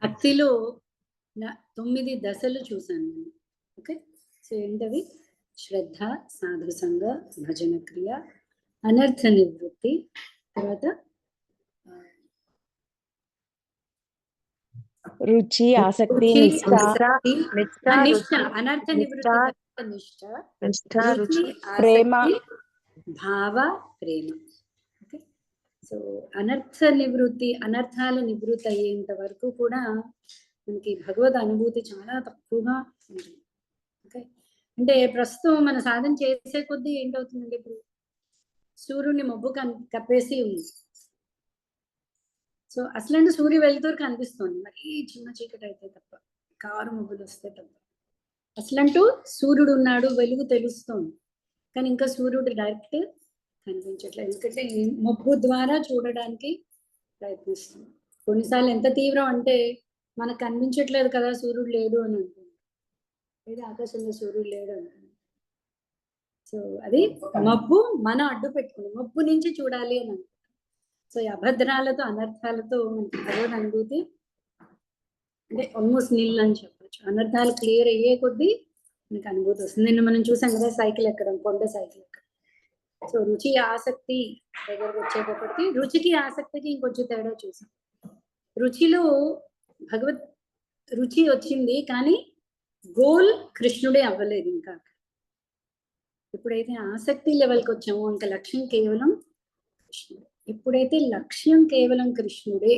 భక్తిలో 9 దశలు చూసాను నేను. ఓకే. సో ఏంటవి? శ్రద్ధ, సాధు సంగ, భజన క్రియ, అనర్థ నివృత్తి, తర్వాత రుచి, ఆసక్తి, నిష్ఠ, అనర్థ నివృత్తి, నిష్ఠ, రుచి, ప్రేమ, భావ, ప్రేమ. ఓకే. సో అనర్థ నివృత్తి, అనర్థాల నివృత్తి అయ్యేంత వరకు కూడా మనకి భగవద్ అనుభూతి చాలా తక్కువగా ఉంటుంది. ఓకే. అంటే ప్రస్తుతం మన సాధన చేసే కొద్దీ ఏంటవుతుందంటే, ఇప్పుడు సూర్యుని మబ్బు కప్పేసి ఉంది. సో అసలు సూర్య వెలుతురు కనిపిస్తుంది, మరి చిన్న చీకటి అయితే తప్ప, కారు మబ్బులు వస్తే తప్ప. అసలంటూ సూర్యుడు ఉన్నాడు, వెలుగు తెలుస్తోంది, కానీ ఇంకా సూర్యుడు డైరెక్ట్ కనిపించట్లేదు. ఎందుకంటే ఈ మబ్బు ద్వారా చూడడానికి ప్రయత్నిస్తుంది. కొన్నిసార్లు ఎంత తీవ్రం అంటే మనకు కనిపించట్లేదు కదా, సూర్యుడు లేడు అని అంటుంది, లేదా ఆకాశంలో సూర్యుడు లేడు అంటుంది. సో అది మబ్బు మనం అడ్డు పెట్టుకున్నాం, మబ్బు నుంచి చూడాలి అని అంటుంది. సో ఈ అభద్రాలతో, అనర్థాలతో మనకి భగవద్ అనుభూతి అంటే ఆల్మోస్ట్ నీళ్ళు అని చెప్పచ్చు. అనర్థాలు క్లియర్ అయ్యే కొద్దీ మనకి అనుభూతి వస్తుంది. నిన్న మనం చూసాం కదా, సైకిల్ ఎక్కడం, కొండ సైకిల్ ఎక్కడం. సో రుచి, ఆసక్తి దగ్గరకు వచ్చేటప్పటికి రుచికి, ఆసక్తికి ఇంకొంచెం తేడా చూసాం. రుచిలో భగవత్ రుచి వచ్చింది, కానీ గోల్ కృష్ణుడే అవ్వలేదు ఇంకా. ఎప్పుడైతే ఆసక్తి లెవెల్కి వచ్చామో ఇంకా లక్ష్యం కేవలం కృష్ణుడే. ఎప్పుడైతే లక్ష్యం కేవలం కృష్ణుడే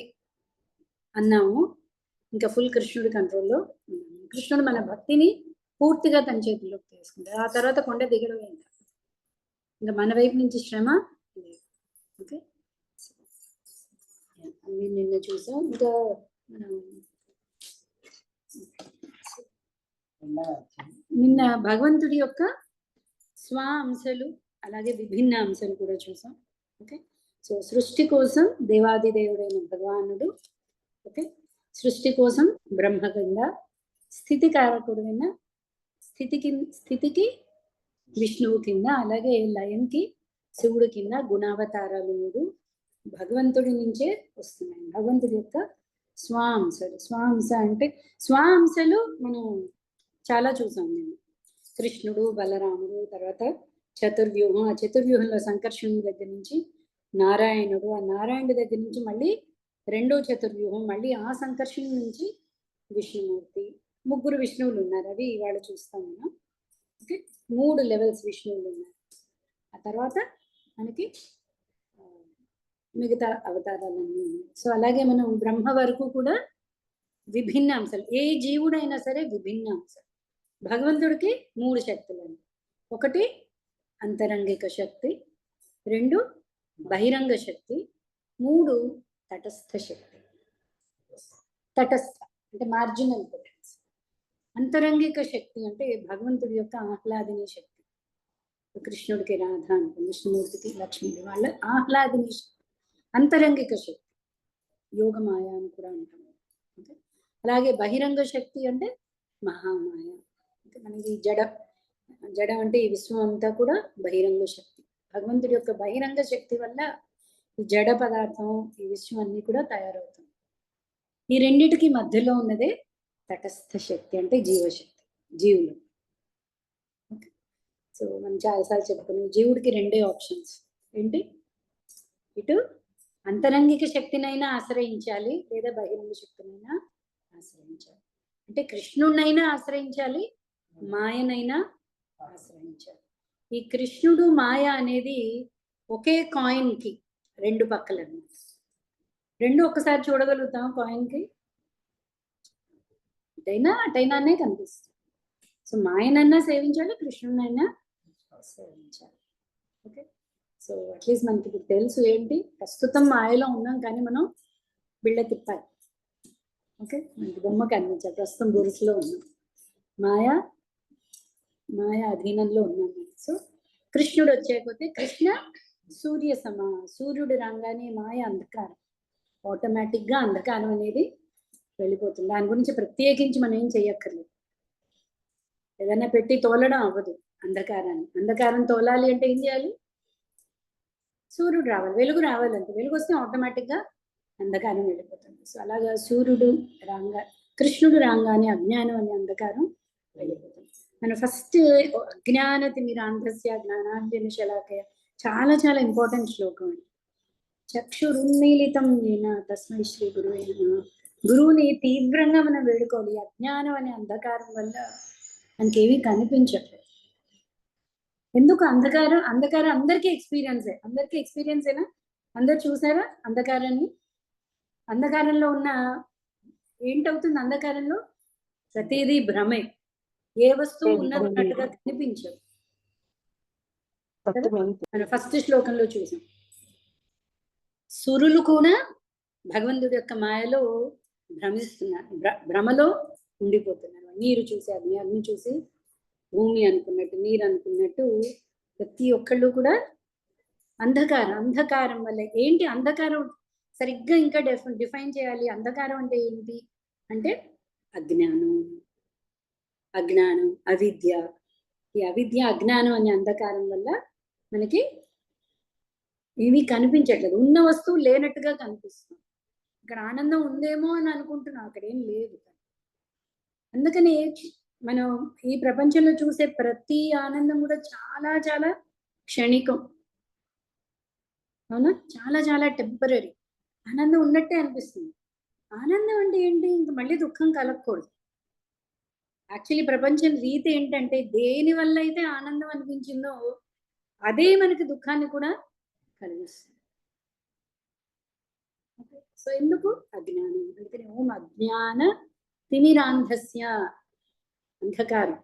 అన్నామో ఇంకా ఫుల్ కృష్ణుడి కంట్రోల్లో ఉన్నాము. కృష్ణుడు మన భక్తిని పూర్తిగా తన చేతుల్లోకి తీసుకుంటాడు. ఆ తర్వాత కొండ దిగడమే ఇంకా మన వైపు నుంచి శ్రమ లేదు. ఓకే. అవి నిన్న చూసాం. ఇంకా నిన్న భగవంతుడి యొక్క స్వ అంశాలు అలాగే విభిన్న అంశాలు కూడా చూసాం. ఓకే. సో సృష్టి కోసం దేవాదిదేవుడైన భగవానుడు, ఓకే, సృష్టి కోసం బ్రహ్మ కింద, స్థితి కారకుడైన స్థితికి విష్ణువు కింద, అలాగే లయంకి శివుడు కింద గుణావతారాలు 3 భగవంతుడి నుంచే వస్తున్నాయి. భగవంతుడి యొక్క స్వాంశలు. స్వాంశ అంటే స్వాంశలు మనం చాలా చూసాం. నేను కృష్ణుడు, బలరాముడు, తర్వాత చతుర్వ్యూహం, ఆ చతుర్వ్యూహంలో సంకర్షణుడి దగ్గర నుంచి నారాయణుడు, ఆ నారాయణుడి దగ్గర నుంచి మళ్ళీ రెండో చతుర్వ్యూహం, మళ్ళీ ఆ సంకర్షణ నుంచి విష్ణుమూర్తి. 3 విష్ణువులు ఉన్నారు, అవి ఇవాళ చూస్తాం మనం. ఓకే. 3 లెవెల్స్ విష్ణువులు ఉన్నారు. ఆ తర్వాత మనకి మిగతా అవతారాలన్నీ ఉన్నాయి. సో అలాగే మనం బ్రహ్మ వరకు కూడా విభిన్న అంశాలు. ఏ జీవుడైనా సరే విభిన్న అంశాలు. భగవంతుడికి 3 శక్తులు అండి. 1 అంతరంగిక శక్తి, 2 బహిరంగ శక్తి, 3 తటస్థ శక్తి. తటస్థ అంటే మార్జినల్ పొటెన్స్. అంతరంగిక శక్తి అంటే భగవంతుడి యొక్క ఆహ్లాదిని శక్తి. కృష్ణుడికి రాధ అంటే, విష్ణుమూర్తికి లక్ష్మీది, వాళ్ళ ఆహ్లాదిని శక్తి. అంతరంగిక శక్తి యోగమాయ అని కూడా అంటాం. ఓకే. అలాగే బహిరంగ శక్తి అంటే మహామాయ. అంటే మనకి జడ అంటే ఈ విశ్వం అంతా కూడా బహిరంగ శక్తి. భగవంతుడి యొక్క బహిరంగ శక్తి వల్ల ఈ జడ పదార్థం, ఈ విశ్వం అన్ని కూడా తయారవుతుంది. ఈ రెండిటికి మధ్యలో ఉన్నదే తటస్థ శక్తి అంటే జీవశక్తి, జీవులు. ఓకే. సో మనం చాలాసార్లు చెప్పుకున్నాం, జీవుడికి 2 ఆప్షన్స్ ఏంటి? ఇటు అంతరంగిక శక్తినైనా ఆశ్రయించాలి, లేదా బహిరంగ శక్తినైనా ఆశ్రయించాలి. అంటే కృష్ణుడినైనా ఆశ్రయించాలి, మాయనైనా ఆశ్రయించాలి. ఈ కృష్ణుడు మాయ అనేది ఒకే కాయిన్కి 2 పక్కలు అన్నమాట. 2 ఒక్కసారి చూడగలుగుతాం కాయిన్కి, అటైనానే కనిపిస్తుంది. సో మాయనైనా సేవించాలి, కృష్ణుడినైనా సేవించాలి. ఓకే. సో అట్లీస్ట్ మనకి ఇప్పుడు తెలుసు ఏంటి, ప్రస్తుతం మాయలో ఉన్నాం, కానీ మనం బిళ్ళ తిప్పాలి. ఓకే. మనకి బొమ్మ కనిపించాలి, ప్రస్తుతం గొలుసులో ఉన్నాం, మాయ అధీనంలో ఉన్నాం. సో కృష్ణుడు వచ్చేకపోతే, కృష్ణ సూర్య సూర్యుడు రాగానే మాయ అంధకారం, ఆటోమేటిక్గా అంధకారం అనేది వెళ్ళిపోతుంది. దాని గురించి ప్రత్యేకించి మనం ఏం చెయ్యక్కర్లేదు. ఏదైనా పెట్టి తోలడం అవ్వదు అంధకారాన్ని. అంధకారం తోలాలి అంటే ఏం చేయాలి? సూర్యుడు రావాలి, వెలుగు రావాలంటే. వెలుగు వస్తే ఆటోమేటిక్గా అంధకారం వెళ్ళిపోతుంది. సో అలాగా సూర్యుడు రాగా, కృష్ణుడు రాగానే అజ్ఞానం అనే అంధకారం వెళ్ళిపోతుంది. మనం ఫస్ట్ అజ్ఞాన తిమిరాంధస్య జ్ఞానాంజన శలాకయ చాలా చాలా ఇంపార్టెంట్ శ్లోకం అండి. చక్షురున్మీలితం ఏన తస్మై శ్రీ గురువే నమః. గురువుని తీవ్రంగా మనం వేడుకోవాలి. అజ్ఞానం అనే అంధకారం వల్ల మనకేమీ కనిపించట్లేదు. ఎందుకు అంధకారం? అంధకారం అందరికీ ఎక్స్పీరియన్సేనా? అందరు చూసారా అంధకారాన్ని? అంధకారంలో ఉన్న ఏంటవుతుంది? అంధకారంలో ప్రతిదీ భ్రమే. ఏ వస్తువు ఉన్నట్టుగా కనిపించదు. మన ఫస్ట్ శ్లోకంలో చూసాం. సురులు కూడా భగవంతుడి యొక్క మాయలో భ్రమిస్తున్నారు, భ్రమలో ఉండిపోతున్నారు. నీరు చూసి అగ్ని చూసి భూమి అనుకున్నట్టు, నీరు అనుకున్నట్టు ప్రతి ఒక్కళ్ళు కూడా అంధకారం వల్ల. ఏంటి అంధకారం? సరిగ్గా ఇంకా డిఫైన్ చేయాలి. అంధకారం అంటే ఏంటి అంటే అజ్ఞానం, అవిద్య. ఈ అవిద్య, అజ్ఞానం అనే అంధకారం వల్ల మనకి ఏమీ కనిపించట్లేదు. ఉన్న వస్తువు లేనట్టుగా కనిపిస్తుంది. ఇక్కడ ఆనందం ఉందేమో అని అనుకుంటున్నాం, అక్కడ ఏం లేదు. అందుకని మనం ఈ ప్రపంచంలో చూసే ప్రతి ఆనందం కూడా చాలా చాలా క్షణికం. అవునా? చాలా చాలా టెంపరీ. ఆనందం ఉన్నట్టే అనిపిస్తుంది. ఆనందం అంటే ఏంటి? ఇంక మళ్ళీ దుఃఖం కలగకూడదు. యాక్చువల్లీ ప్రపంచం రీతి ఏంటంటే, దేని వల్ల అయితే ఆనందం అనిపించిందో అదే మనకి దుఃఖాన్ని కూడా కలిగిస్తుంది. సో ఎందుకు? అజ్ఞానం. అందుకని ఓం అజ్ఞాన తిమిరాంధస్య, అంధకారం,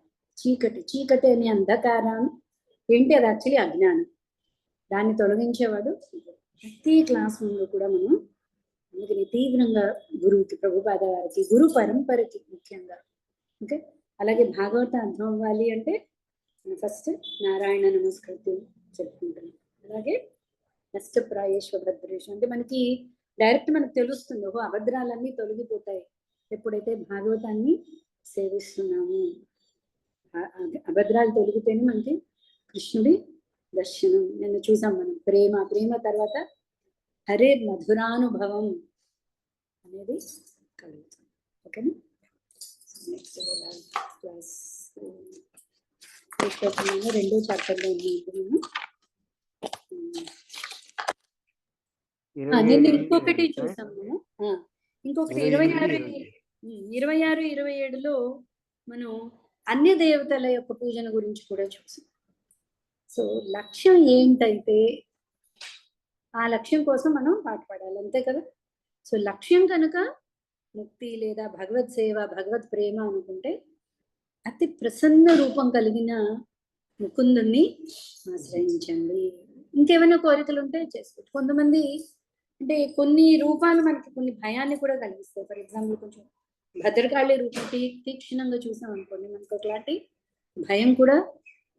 చీకటి అనే అంధకారం ఏంటి? అది యాక్చువల్లీ అజ్ఞానం. దాన్ని తొలగించేవాడు ప్రతి క్లాస్ ముందు కూడా మనం. అందుకని తీవ్రంగా గురువుకి, ప్రభుపాద వారికి, గురు పరంపరకి ముఖ్యంగా. ఓకే, అలాగే భాగవత అర్థం అవ్వాలి అంటే ఫస్ట్ నారాయణ నమస్కృతి చెప్పుకుంటున్నాం. అలాగే నష్టప్రాయేశ్వ భద్రేష్ అంటే మనకి డైరెక్ట్ మనకు తెలుస్తుంది, ఓహో అభద్రాలన్నీ తొలగిపోతాయి ఎప్పుడైతే భాగవతాన్ని సేవిస్తున్నాము. అభద్రాలు తొలగితేనే మనకి కృష్ణుడి దర్శనం. నిన్న చూసాం మనం. ప్రేమ తర్వాత హరే మధురానుభవం అనేది కలుగుతుంది. ఓకేనా? నెక్స్ట్ క్లాస్ రెండో చాప్టర్లో ఉన్నాము. నిన్న ఇంకొకటి చూసాం మనం. ఇంకొకటి 26, 27లో మనం అన్య దేవతల యొక్క పూజన గురించి కూడా చూసాం. సో లక్ష్యం ఏంటైతే ఆ లక్ష్యం కోసం మనం పాటుపడాలి, అంతే కదా. సో లక్ష్యం కనుక ముక్తి లేదా భగవత్ సేవ, భగవత్ ప్రేమ అనుకుంటే అతి ప్రసన్న రూపం కలిగిన ముకుందుని ఆశ్రయించండి. ఇంకేమైనా కోరికలు ఉంటే చేసుకోవచ్చు. కొంతమంది అంటే కొన్ని రూపాలు మనకి కొన్ని భయాన్ని కూడా కలిగిస్తాయి. ఫర్ ఎగ్జాంపుల్ కొంచెం భద్రకాళి రూపం తీక్షణంగా చూసాం అనుకోండి, మనకు ఒకలాంటి భయం కూడా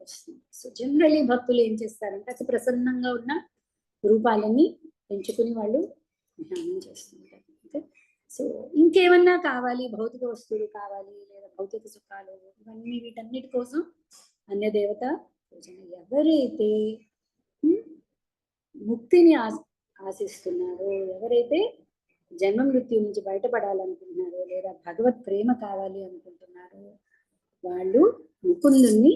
వస్తుంది. సో జనరలీ భక్తులు ఏం చేస్తారంటే అతి ప్రసన్నంగా ఉన్న రూపాలని ఎంచుకుని వాళ్ళు ధ్యానం చేస్తుంటారు. ఓకే, సో ఇంకేమన్నా కావాలి, భౌతిక వస్తువులు కావాలి లేదా భౌతిక సుఖాలు, ఇవన్నీ వీటన్నిటి కోసం అన్య దేవత పూజన. ఎవరైతే ముక్తిని ఆశిస్తున్నారో, ఎవరైతే జన్మ మృత్యు నుంచి బయటపడాలనుకుంటున్నారో లేదా భగవత్ ప్రేమ కావాలి అనుకుంటున్నారో వాళ్ళు ముకుందుని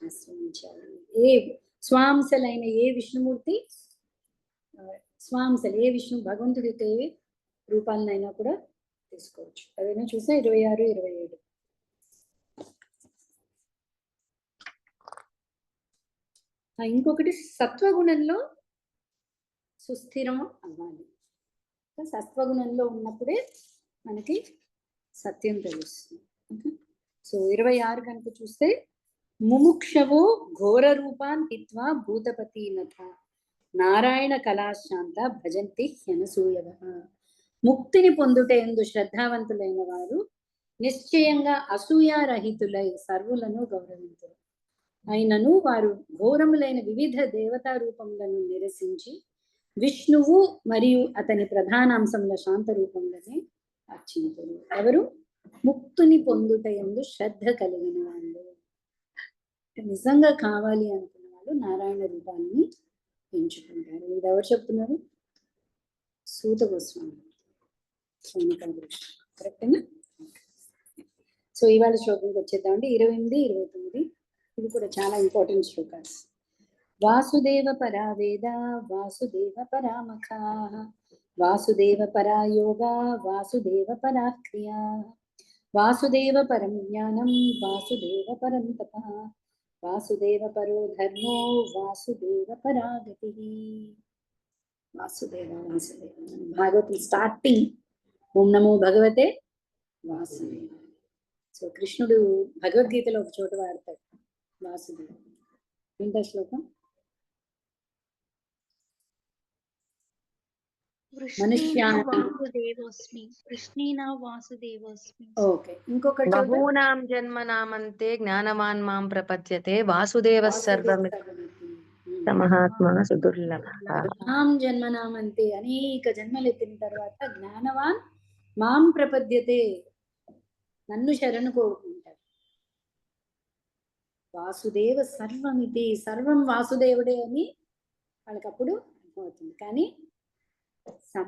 ఆశ్రయించాలి. ఏ స్వాంశలైన ఏ విష్ణుమూర్తి, స్వాంశలు ఏ విష్ణు భగవంతుడి యొక్క ఏ రూపాలనైనా కూడా తీసుకోవచ్చు. అదేనా చూసా 26, 27. ఇంకొకటి సత్వగుణంలో సుస్థిరం అవ్వాలి. సత్వగుణంలో ఉన్నప్పుడే మనకి సత్యం తెలుస్తుంది. సో 26 కనుక చూస్తే ముముక్షవో ఘోర రూపాన్ హిత్వా భూతపతినథ నారాయణ కళాశాంత భజంతి హ్యనసూయవ. ముక్తిని పొందుటయందు శ్రద్ధావంతులైన వారు నిశ్చయంగా అసూయారహితులై సర్వులను గౌరవించరు. అయినను వారు ఘోరములైన వివిధ దేవతా రూపములను నిరసించి విష్ణువు మరియు అతని ప్రధానాంశంలో శాంత రూపంలోనే అర్చించరు. ఎవరు? ముక్తిని పొందుటయందు శ్రద్ధ కలిగిన వాళ్ళు, నిజంగా కావాలి అనుకున్న వాళ్ళు నారాయణ రూపాన్ని ఎంచుకుంటారు. ఇది ఎవరు చెప్తున్నారు? సూత గోస్వామి. కరెక్టేనా? సో ఇవాళ శ్లోకంకి వచ్చేద్దామండి. 28, 29 ఇది కూడా చాలా ఇంపార్టెంట్ శ్లోకాస్. వాసుదేవ పరా వేద వాసుదేవ పరామఖా వాసుదేవ పరా యోగా వాసుదేవ పరా క్రియా వాసుదేవ పరం జ్ఞానం వాసుదేవ పరం తపః వాసుదేవ పరో ధర్మో వాసుదేవ పరాగతి. వాసుదేవ వాసుదేవ భాగవతం స్టార్టింగ్ ఓం నమో భగవతే వాసుదేవ. సో కృష్ణుడు భగవద్గీతలో ఒక చోట వాడతాడు వాసుదేవ. ఏంటో శ్లోకం? ఓకే, ఇంకొకటి బహూనాం జన్మనామంతే జ్ఞానవాన్ మాం ప్రపద్యతే వాసుదేవ మహాత్మా సుదుర్లభ. జన్మనామంతే అనేక జన్మలు ఎత్తిన తర్వాత జ్ఞానవాన్ మాం ప్రపద్యతే నన్ను శరణు కోరుకుంటాడు. వాసుదేవ సర్వమితి, సర్వం వాసుదేవుడే అని వాళ్ళకప్పుడు అర్థమవుతుంది. కానీ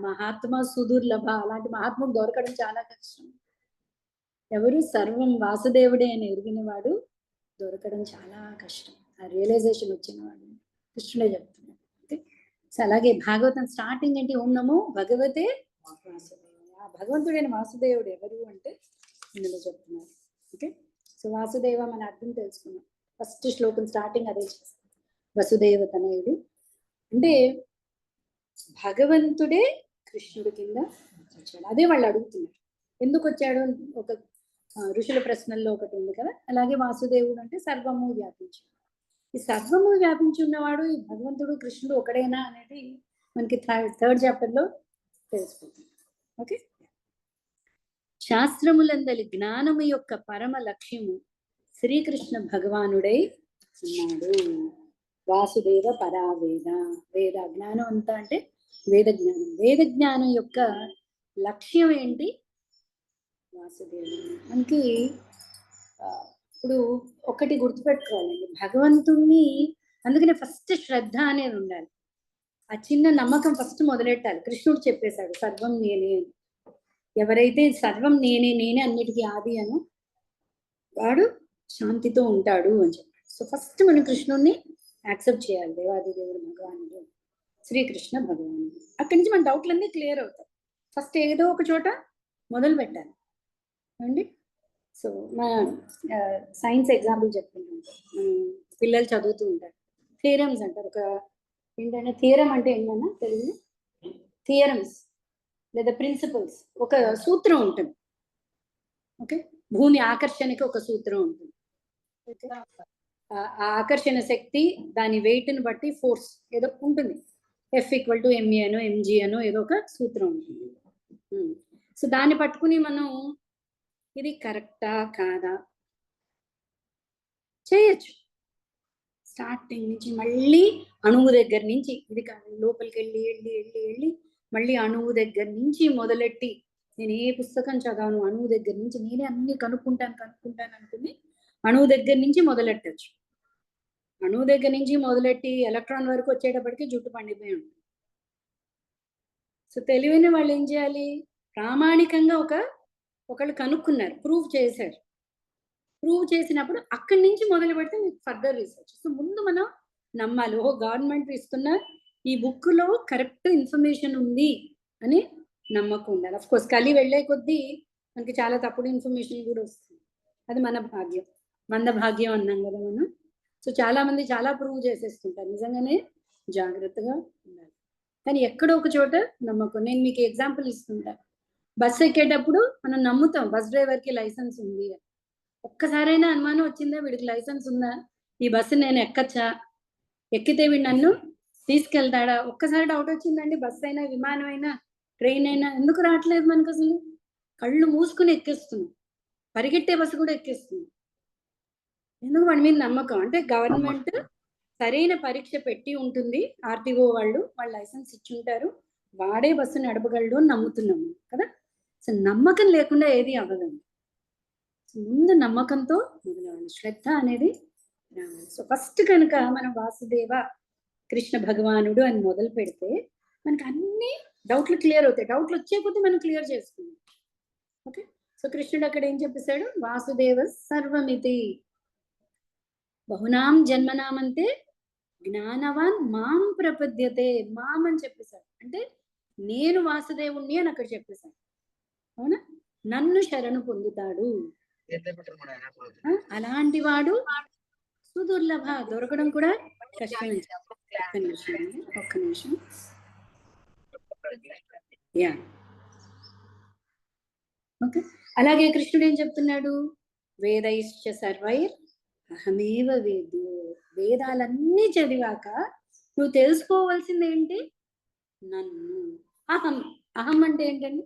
మహాత్మ సుదుర్లభ, అలాంటి మహాత్ముడు దొరకడం చాలా కష్టం. ఎవరు సర్వం వాసుదేవుడే అని ఎరిగిన వాడు దొరకడం చాలా కష్టం. ఆ రియలైజేషన్ వచ్చిన వాడు కృష్ణుడే చెప్తున్నాడు. ఓకే, సో అలాగే భాగవతం స్టార్టింగ్ ఏంటి? ఓం నమో భగవతే వాసుదేవ. ఆ భగవంతుడైన వాసుదేవుడు ఎవరు అంటే ఇందులో చెప్తున్నారు. ఓకే, సో వాసుదేవ మన అర్థం తెలుసుకున్నాం. ఫస్ట్ శ్లోకం స్టార్టింగ్ అదే చేస్తాం. వసుదేవ తనయుడు అంటే భగవంతుడే కృష్ణుడి కింద వచ్చాడు. అదే వాళ్ళు అడుగుతున్నారు, ఎందుకు వచ్చాడు? ఒక ఋషుల ప్రశ్నల్లో ఒకటి ఉంది కదా. అలాగే వాసుదేవుడు అంటే సర్వము వ్యాపించాడు. ఈ సర్వము వ్యాపించి ఉన్నవాడు ఈ భగవంతుడు కృష్ణుడు ఒకడేనా అనేది మనకి థర్డ్ చాప్టర్ లో తెలిసిపోతుంది. ఓకే, శాస్త్రములందలి జ్ఞానము యొక్క పరమ లక్ష్యము శ్రీకృష్ణ భగవానుడై ఉన్నాడు. వాసుదేవ పరా వేద. వేద జ్ఞానం అంతా అంటే వేద జ్ఞానం. వేద జ్ఞానం యొక్క లక్ష్యం ఏంటి? వాసుదేవుడు. మనకి ఇప్పుడు ఒకటి గుర్తుపెట్టుకోవాలండి, భగవంతుణ్ణి అందుకనే ఫస్ట్ శ్రద్ధ అనేది ఉండాలి. ఆ చిన్న నమ్మకం ఫస్ట్ మొదలెట్టాలి. కృష్ణుడు చెప్పేశాడు సర్వం నేనే అని. ఎవరైతే సర్వం నేనే, నేనే అన్నిటికీ ఆది అను వాడు శాంతితో ఉంటాడు అని చెప్పాడు. సో ఫస్ట్ మనం కృష్ణుడిని యాక్సెప్ట్ చేయాలి. దేవాది దేవుడు భగవానుడు శ్రీకృష్ణ భగవానుడు. అక్కడి నుంచి మన డౌట్లన్నీ క్లియర్ అవుతాయి. ఫస్ట్ ఏదో ఒక చోట మొదలు పెట్టాలి అండి. సో మా సైన్స్ ఎగ్జాంపుల్ చెప్తుంటాం, పిల్లలు చదువుతూ ఉంటారు. థియరమ్స్ అంటారు. ఒక ఏంటంటే థియరం అంటే ఏంటన్నా తెలుగు? థియరమ్స్ లేదా ప్రిన్సిపల్స్, ఒక సూత్రం ఉంటుంది. ఓకే, భూమి ఆకర్షణకి ఒక సూత్రం ఉంటుంది. ఆ ఆకర్షణ శక్తి దాని వెయిట్ని బట్టి ఫోర్స్ ఏదో ఉంటుంది. F=ma అనో mg అనో ఏదో ఒక సూత్రం ఉంటుంది. సో దాన్ని పట్టుకుని మనం ఇది కరెక్టా కాదా చేయొచ్చు. స్టార్టింగ్ నుంచి మళ్ళీ అణువు దగ్గర నుంచి ఇది లోపలికి వెళ్ళి వెళ్ళి వెళ్ళి వెళ్ళి మళ్ళీ అణువు దగ్గర నుంచి మొదలెట్టి నేను ఏ పుస్తకం చదవను, అణువు దగ్గర నుంచి నేనే అన్ని కనుక్కుంటాను అనుకుని అణువు దగ్గర నుంచి మొదలెట్టచ్చు. అణువు దగ్గర నుంచి మొదలెట్టి ఎలక్ట్రాన్ వరకు వచ్చేటప్పటికి జుట్టు పండిపోయి ఉంటుంది. సో తెలివైన వాళ్ళు ఏం చేయాలి? ప్రామాణికంగా ఒకళ్ళు కనుక్కున్నారు, ప్రూవ్ చేశారు. ప్రూవ్ చేసినప్పుడు అక్కడి నుంచి మొదలు పెడితే మీకు ఫర్దర్ రీసెర్చ్. సో ముందు మనం నమ్మాలి, ఓ గవర్నమెంట్ ఇస్తున్న ఈ బుక్ లో కరెక్ట్ ఇన్ఫర్మేషన్ ఉంది అని నమ్మకం ఉండాలి. అఫ్ కోర్స్ కలి వెళ్ళే కొద్దీ మనకి చాలా తప్పుడు ఇన్ఫర్మేషన్ కూడా వస్తుంది. అది మన భాగ్యం, మంద భాగ్యం అన్నాం కదా మనం. సో చాలా మంది చాలా ప్రూవ్ చేసేస్తుంటారు. నిజంగానే జాగ్రత్తగా ఉండాలి. కానీ ఎక్కడో ఒక చోట నమ్మకం. నేను మీకు ఎగ్జాంపుల్ ఇస్తుంటా. బస్సు ఎక్కేటప్పుడు మనం నమ్ముతాం బస్ డ్రైవర్కి లైసెన్స్ ఉంది అని. ఒక్కసారైనా అనుమానం వచ్చిందా వీడికి లైసెన్స్ ఉందా, ఈ బస్సు నేను ఎక్కచ్చా, ఎక్కితే వీడు నన్ను తీసుకెళ్తాడా? ఒక్కసారి డౌట్ వచ్చిందండి. బస్సు అయినా విమానం అయినా ట్రైన్ అయినా ఎందుకు రావట్లేదు మనకు? అసలు కళ్ళు మూసుకుని ఎక్కిస్తున్నాం, పరిగెట్టే బస్సు కూడా ఎక్కిస్తున్నాం. ఎందుకు? వాడి మీద నమ్మకం. అంటే గవర్నమెంట్ సరైన పరీక్ష పెట్టి ఉంటుంది, ఆర్టీఓ వాళ్ళు లైసెన్స్ ఇచ్చి ఉంటారు, వాడే బస్సు నడపగలడు అని నమ్ముతున్నాము కదా. సో నమ్మకం లేకుండా ఏది అవ్వదండి. ముందు నమ్మకంతో మొదలవ్వాలి, శ్రద్ధ అనేది రావాలి. సో ఫస్ట్ కనుక మనం వాసుదేవ కృష్ణ భగవానుడు అని మొదలు పెడితే మనకి అన్ని డౌట్లు క్లియర్ అవుతాయి. డౌట్లు వచ్చే కొద్దీ మనం క్లియర్ చేసుకుందాం. ఓకే, సో కృష్ణుడు అక్కడ ఏం చెప్పేశాడు? వాసుదేవ సర్వమితి బహునాం జన్మనామంతే జ్ఞానవాన్ మాం ప్రపద్యతే. మాం అని చెప్పేశాడు అంటే నేను వాసుదేవుణ్ణి అని అక్కడ చెప్పేశాడు. అవునా? నన్ను శరణు పొందుతాడు. అలాంటి వాడు సుదుర్లభ, దొరకడం కూడా కష్టం. ఒక్క నిమిషం. Yeah, okay. అలాగే కృష్ణుడు ఏం చెప్తున్నాడు? వేదైశ్చ సర్వైర్ అహమేవ వేద్యో. వేదాలన్నీ చదివాక నువ్వు తెలుసుకోవాల్సింది ఏంటి? నన్ను. అహం. అహం అంటే ఏంటండి?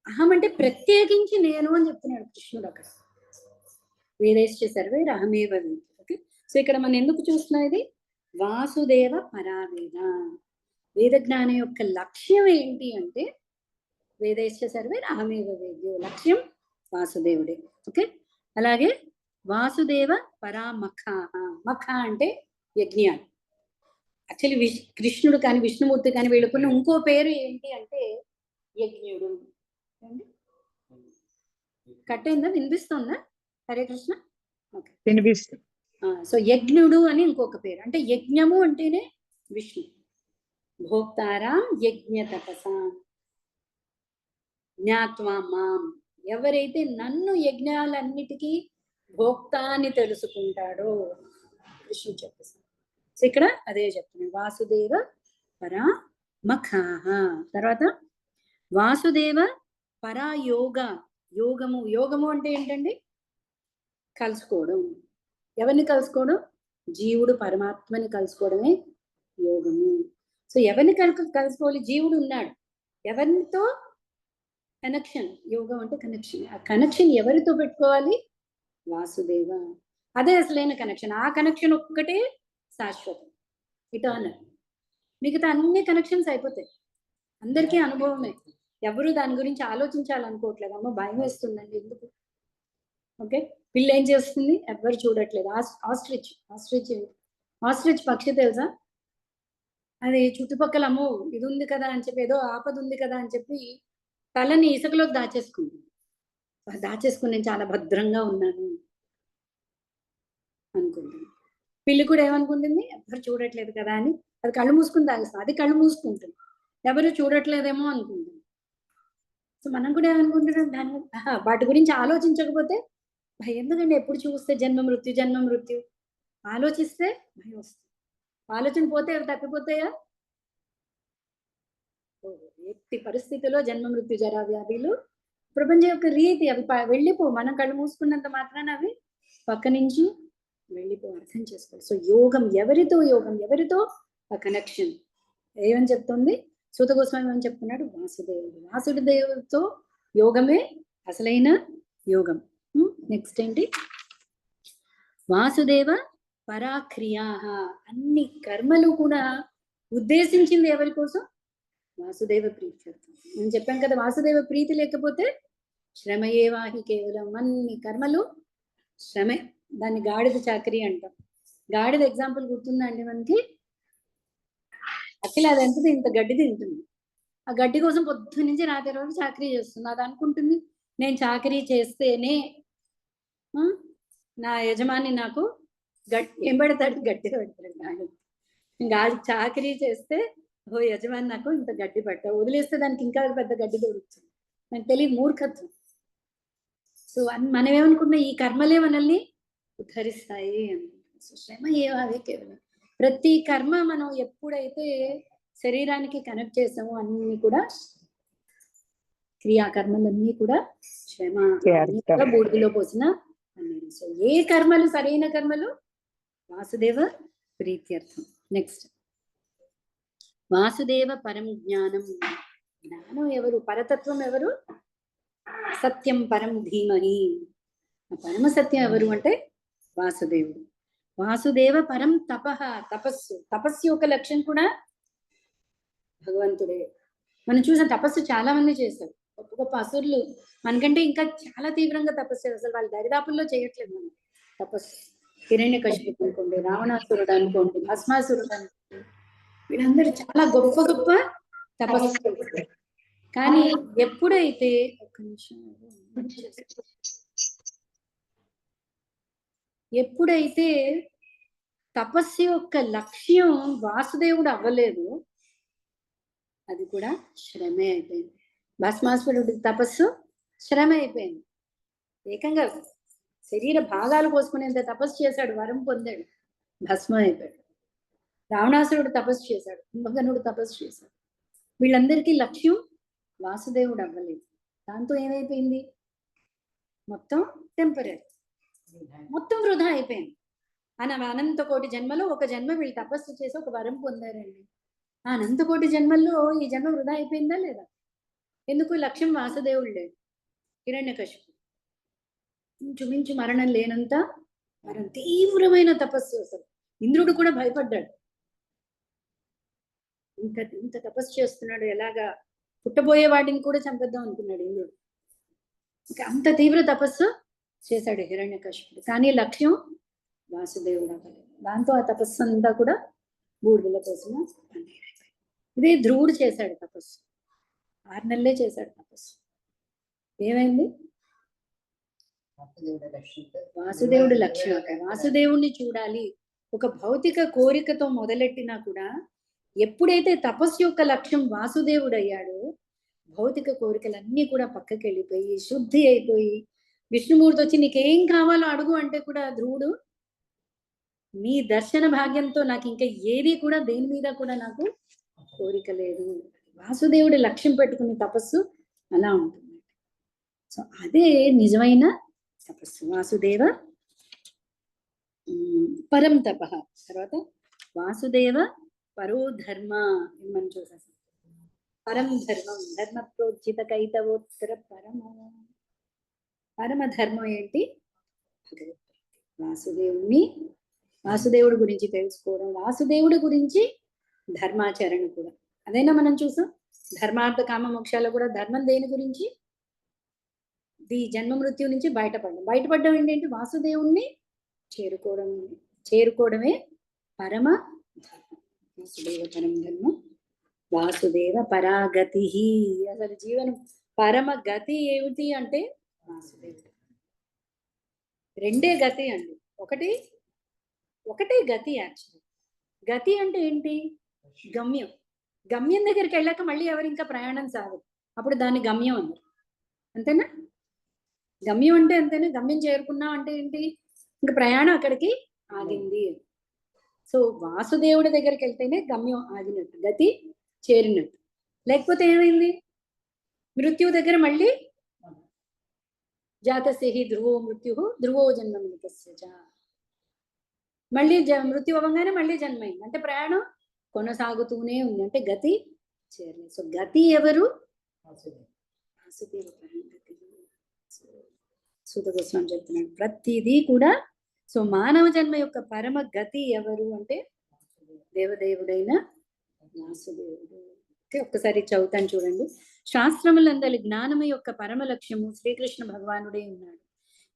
అహం అంటే ప్రత్యేకించి నేను అని చెప్తున్నాడు కృష్ణుడు అక్కడ. వేదైశ్చ సర్వైర్ అహమేవ వేద్యో. ఓకే, సో ఇక్కడ మనం ఎందుకు చూస్తున్నాం? ఇది వాసుదేవ పరావేద. వేద జ్ఞానం యొక్క లక్ష్యం ఏంటి అంటే వేదైశ్చ సర్వైర్ అహమేవ వేద్యో. లక్ష్యం వాసుదేవుడే. ఓకే, అలాగే వాసుదేవ పరామఖ. మఖ అంటే యజ్ఞాలు. యాక్చువల్లీ కృష్ణుడు కానీ విష్ణుమూర్తి కానీ వీళ్ళకున్న ఇంకో పేరు ఏంటి అంటే యజ్ఞుడు. కట్ అయిందా? వినిపిస్తుందా? హరే కృష్ణ. ఓకే, వినిపిస్తుంది. సో యజ్ఞుడు అని ఇంకొక పేరు. అంటే యజ్ఞము అంటేనే విష్ణు. భోక్తారాం యజ్ఞ తపసాం జ్ఞాత్వా మాం. ఎవరైతే నన్ను యజ్ఞాలన్నిటికీ భోక్త అని తెలుసుకుంటాడో కృష్ణుడు చెప్పేసాడు. సో ఇక్కడ అదే చెప్తున్నాడు, వాసుదేవ పరా మఖాహ. తర్వాత వాసుదేవ పరా యోగ. యోగము. యోగము అంటే ఏంటండి? కలుసుకోవడం. ఎవరిని కలుసుకోవడం? జీవుడు పరమాత్మని కలుసుకోవడమే యోగము. సో ఎవరిని కలుసుకోవాలి? జీవుడు ఉన్నాడు, ఎవరితో కనెక్షన్. యోగం అంటే కనెక్షన్. ఆ కనెక్షన్ ఎవరితో పెట్టుకోవాలి? వాసుదేవ. అదే అసలైన కనెక్షన్. ఆ కనెక్షన్ ఒక్కటే శాశ్వతం, ఇటర్నల్. మిగతా అన్ని కనెక్షన్స్ అయిపోతాయి. అందరికీ అనుభవమే. ఎవరు దాని గురించి ఆలోచించాలనుకోవట్లేదు. అమ్మ భయం వేస్తుందండి ఎందుకు. ఓకే, పిల్ల ఏం చేస్తుంది? ఎవరు చూడట్లేదు. ఆస్ట్రిచ్ ఆస్ట్రిచ్ ఆస్ట్రిచ్ పక్షి తెలుసా? అది చుట్టుపక్కల అమ్మో ఇది ఉంది కదా అని చెప్పి, ఏదో ఆపద ఉంది కదా అని చెప్పి తలని ఇసుకలోకి దాచేసుకుంది. దాచేసుకుని నేను చాలా భద్రంగా ఉన్నాను అనుకుంటుంది. పిల్లి కూడా ఏమనుకుంటుంది? ఎవరు చూడట్లేదు కదా అని అది కళ్ళు మూసుకుని తాగిస్తుంది. అది కళ్ళు మూసుకుంటుంది, ఎవరు చూడట్లేదేమో అనుకుంటుంది. సో మనం కూడా ఏమనుకుంటున్నాం? దాని వాటి గురించి ఆలోచించకపోతే భయం. ఎందుకంటే ఎప్పుడు చూస్తే జన్మ మృత్యు జన్మ మృత్యు. ఆలోచిస్తే భయం వస్తుంది. ఆలోచన పోతే అవి తప్పిపోతాయా? ఎట్టి పరిస్థితిలో జన్మ మృత్యు జరా వ్యాధులు ప్రపంచం యొక్క రీతి. అవి వెళ్ళిపో. మనం కళ్ళు మూసుకున్నంత మాత్రాన అవి పక్క నుంచి వెళ్ళిపో. అర్థం చేసుకోవాలి. సో యోగం ఎవరితో? యోగం ఎవరితో? ఆ కనెక్షన్. ఏమని చెప్తుంది సూత గోస్వామి? ఏమని చెప్తున్నాడు? వాసుదేవుడు. వాసుదేవుడితో యోగమే అసలైన యోగం. నెక్స్ట్ ఏంటి? వాసుదేవ పరాక్రియా. అన్ని కర్మలు కూడా ఉద్దేశించింది ఎవరి కోసం? వాసుదేవ ప్రీత్యర్థం. నేను చెప్పాను కదా, వాసుదేవ ప్రీతి లేకపోతే శ్రమయేవాహి కేవలం. అన్ని కర్మలు శ్రమే. దాన్ని గాడిద చాకరీ అంటాం. గాడిద ఎగ్జాంపుల్ గుర్తుందా అండి మనకి? అసలు అది ఎంత ఇంత గడ్డి తింటుంది. ఆ గడ్డి కోసం పొద్దు నుంచి రాత్రి రోజు చాకరీ చేస్తుంది. అది అనుకుంటుంది నేను చాకరీ చేస్తేనే నా యజమాని నాకు ఏం పెడతాడు? గడ్డి పెడతాడు. ఇంకా చాకరీ చేస్తే ఓ యజమాని నాకు ఇంత గడ్డి పట్టావు, వదిలేస్తే దానికి ఇంకా పెద్ద గడ్డి దొరుకుతుంది. నాకు తెలియదు, మూర్ఖత్వం. సో మనం ఏమనుకున్నా ఈ కర్మలే మనల్ని ఉద్ధరిస్తాయి అని. సో శ్రమ ఏవే కేవలం. ప్రతి కర్మ మనం ఎప్పుడైతే శరీరానికి కనెక్ట్ చేసామో అన్ని కూడా క్రియాకర్మలన్నీ కూడా శ్రమ. బూడిదలో పోసిన అన్ని. సో ఏ కర్మలు సరైన కర్మలు? వాసుదేవ ప్రీత్యర్థం. నెక్స్ట్ వాసుదేవ పరం జ్ఞానం. జ్ఞానం ఎవరు? పరతత్వం ఎవరు? సత్యం పరం ధీమహి. పరమ సత్యం ఎవరు అంటే వాసుదేవుడు. వాసుదేవ పరం తపః. తపస్సు. తపస్సు యొక్క లక్ష్యం కూడా భగవంతుడే. మనం చూసిన తపస్సు చాలా మంది చేశారు. గొప్ప గొప్ప అసురులు మనకంటే ఇంకా చాలా తీవ్రంగా తపస్సు చేస్తారు. అసలు వాళ్ళు దరిదాపుల్లో చేయట్లేదు మనం తపస్సు. హిరణ్యకశిపుడు అనుకోండి, రావణాసురుడు అనుకోండి, భస్మాసురుడు అనుకోండి, వీళ్ళందరూ చాలా గొప్ప గొప్ప తపస్సు చేశాడు. కానీ ఎప్పుడైతే ఒక్క నిమిషం ఎప్పుడైతే తపస్సు యొక్క లక్ష్యం వాసుదేవుడు అవ్వలేదు, అది కూడా శ్రమే అయిపోయింది. భస్మాసురుడి తపస్సు శ్రమ అయిపోయింది. ఏకంగా శరీర భాగాలు కోసుకునేంత తపస్సు చేశాడు, వరం పొందాడు, భస్మం అయిపోయాడు. రావణాసురుడు తపస్సు చేశాడు, కుంభకర్ణుడు తపస్సు చేశాడు. వీళ్ళందరికీ లక్ష్యం వాసుదేవుడు అవ్వలేదు. దాంతో ఏమైపోయింది, మొత్తం టెంపరీ, మొత్తం వృధా అయిపోయింది. అనంత కోటి జన్మలో ఒక జన్మ వీళ్ళు తపస్సు చేసి ఒక వరం పొందారండి. ఆ అనంత కోటి జన్మల్లో ఈ జన్మ వృధా అయిపోయిందా లేదా? ఎందుకు? లక్ష్యం వాసుదేవుడు లేదు. హిరణ్యకశిపుడు ఇంచుమించు మరణం లేనంత తీవ్రమైన తపస్సు. అసలు ఇంద్రుడు కూడా భయపడ్డాడు. ఇంత తపస్సు చేస్తున్నాడు, ఎలాగా పుట్టబోయే వాడిని కూడా చంపేద్దాం అనుకున్నాడు ఇంద్రుడు. ఇంకా అంత తీవ్ర తపస్సు చేశాడు హిరణ్యకశిపుడు. కానీ లక్ష్యం వాసుదేవుడు అవ్వలేదు. దాంతో ఆ తపస్సు అంతా కూడా బూడిదల కోసం. ఇదే ధ్రువుడు చేశాడు తపస్సు, 6 నెలలే చేశాడు తపస్సు. ఏమైంది? వాసుదేవుడు లక్ష్యం. వాసుదేవుణ్ణి చూడాలి. ఒక భౌతిక కోరికతో మొదలెట్టినా కూడా ఎప్పుడైతే తపస్సు యొక్క లక్ష్యం వాసుదేవుడు అయ్యాడో, భౌతిక కోరికలన్నీ కూడా పక్కకి వెళ్ళిపోయి శుద్ధి అయిపోయి, విష్ణుమూర్తి వచ్చి నీకేం కావాలో అడుగు అంటే కూడా ధ్రువుడు, నీ దర్శన భాగ్యంతో నాకు ఇంకా ఏది కూడా దేని మీద కూడా నాకు కోరిక లేదు. వాసుదేవుడి లక్ష్యం పెట్టుకునే తపస్సు అలా ఉంటుంది. సో అదే నిజమైన తపస్సు. వాసుదేవ పరం తప. తర్వాత వాసుదేవ పరో ధర్మ. మనం చూసేసాం. పరం ధర్మం, ధర్మ ప్రోజ్జిత కైతవోత్తర పరమో. పరమ ధర్మం ఏంటి? వాసుదేవుడి గురించి తెలుసుకోవడం, వాసుదేవుడి గురించి ధర్మాచరణ కూడా. అదైనా మనం చూసాం. ధర్మార్థ కామ మోక్షాలు కూడా ధర్మం దేని గురించి? జన్మ మృత్యు నుంచి బయటపడడం ఏంటంటే వాసుదేవుణ్ణి చేరుకోవడమే పరమ ధర్మం. వాసుదేవ పరమ ధర్మం, వాసుదేవ పరాగతి. అసలు జీవనం పరమ గతి ఏమిటి అంటే వాసుదేవుడు. రెండే గతి అండి. ఒకటే గతి. యాక్చువల్లీ గతి అంటే ఏంటి? గమ్యం. గమ్యం దగ్గరికి వెళ్ళాక మళ్ళీ ఎవరు ఇంకా ప్రయాణం సాగదు, అప్పుడు దాన్ని గమ్యం అన్నారు. అంతేనా? గమ్యం అంటే అంతేనా? గమ్యం చేరుకున్నాం అంటే ఏంటి? ఇంకా ప్రయాణం అక్కడికి ఆగింది. సో వాసుదేవుడి దగ్గరికి వెళ్తేనే గమ్యం ఆగినట్టు, గతి చేరినట్టు. లేకపోతే ఏమైంది? మృత్యువు దగ్గర మళ్ళీ జాతస్య ధ్రువో మృత్యు ధ్రువో జన్మమృతస్య. మళ్ళీ మృత్యు అవ్వగానే మళ్ళీ జన్మైంది అంటే ప్రయాణం కొనసాగుతూనే ఉంది, అంటే గతి చేరలేదు. సో గతి ఎవరు? వాసుదేవ పరం గతి. సూత గోస్వామి చెప్తున్నాడు ప్రతిదీ కూడా. సో మానవ జన్మ యొక్క పరమ గతి ఎవరు అంటే దేవదేవుడైన వాసుదేవుడు. ఒక్కసారి చదువుతాను చూడండి. శాస్త్రములందలి జ్ఞానము యొక్క పరమ లక్ష్యము శ్రీకృష్ణ భగవానుడే ఉన్నాడు.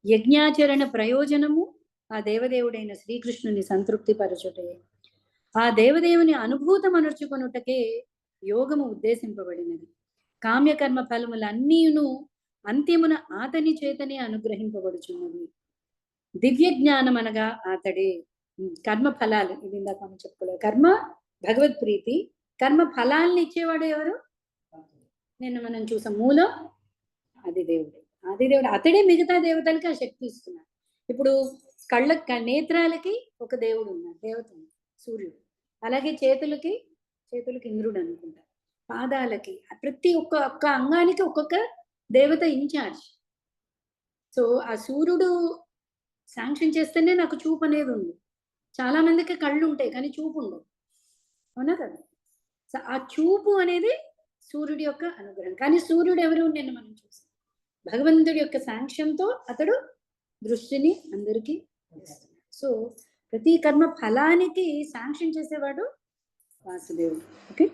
యజ్ఞాచరణ ప్రయోజనము ఆ దేవదేవుడైన శ్రీకృష్ణుని సంతృప్తి పరచుటే. ఆ దేవదేవుని అనుభూతం అనర్చుకొనుటకే యోగము ఉద్దేశింపబడినది. కామ్యకర్మ ఫలములన్నీను అంత్యమున ఆతని చేతనే అనుగ్రహింపబడుచున్నది. దివ్య జ్ఞానం అనగా ఆతడే. కర్మ ఫలాలు ఇది ఇందాక మనం చెప్పుకోలేదు. కర్మ భగవత్ ప్రీతి, కర్మ ఫలాలను ఇచ్చేవాడు ఎవరు? నిన్న మనం చూసాం. మూలం ఆదిదేవుడు. అతడే మిగతా దేవతలకి ఆ శక్తి ఇస్తున్నాడు. ఇప్పుడు నేత్రాలకి ఒక దేవుడు ఉన్నాడు, దేవత ఉంది, సూర్యుడు. అలాగే చేతులకి ఇంద్రుడు అనుకుంటా. పాదాలకి ప్రతి ఒక్క అంగానికి ఒక్కొక్క దేవత ఇన్ఛార్జ్. సో ఆ సూర్యుడు శాంక్షన్ చేస్తేనే నాకు చూపు అనేది ఉంది. చాలా మందికి కళ్ళు ఉంటాయి కానీ చూపు ఉండదు, అవునా కదా? సో ఆ చూపు అనేది సూర్యుడి యొక్క అనుగ్రహం. కానీ సూర్యుడు ఎవరు? నిన్న మనం చూసాం. భగవంతుడి యొక్క శాంక్షన్తో అతడు దృష్టిని అందరికీ ఇస్తున్నాడు. సో ప్రతి కర్మ ఫలానికి శాంక్షన్ చేసేవాడు వాసుదేవుడు. ఓకే.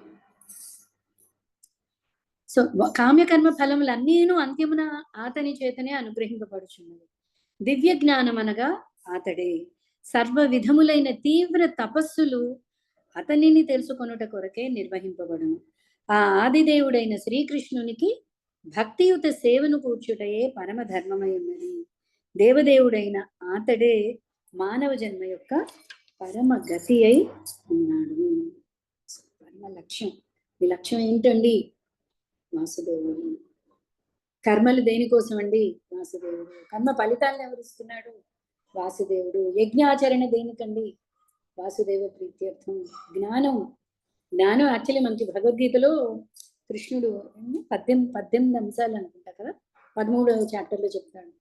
సో కామ్యకర్మ ఫలములన్నీను అంత్యమున ఆతని చేతనే అనుగ్రహింపబడుచున్నది. దివ్య జ్ఞానం అనగా ఆతడే. సర్వ విధములైన తీవ్ర తపస్సులు అతనిని తెలుసుకొనుట కొరకే నిర్వహింపబడును. ఆ ఆదిదేవుడైన శ్రీకృష్ణునికి భక్తియుత సేవను కూర్చుటయే పరమ ధర్మమై ఉన్నది. దేవదేవుడైన ఆతడే మానవ జన్మ యొక్క పరమ గతి అయి ఉన్నాడు. పరమ లక్ష్యం. ఈ లక్ష్యం ఏంటండి? వాసుదేవుడు. కర్మలు దేనికోసం అండి? వాసుదేవుడు. కర్మ ఫలితాలను ఎవరిస్తున్నాడు? వాసుదేవుడు. యజ్ఞాచరణ దేనికండి? వాసుదేవ ప్రీత్యర్థం. జ్ఞానం యాక్చువల్లీ మనకి భగవద్గీతలో కృష్ణుడు 18 అంశాలు అనుకుంటా కదా, 13వ చాప్టర్లో చెప్తాడు.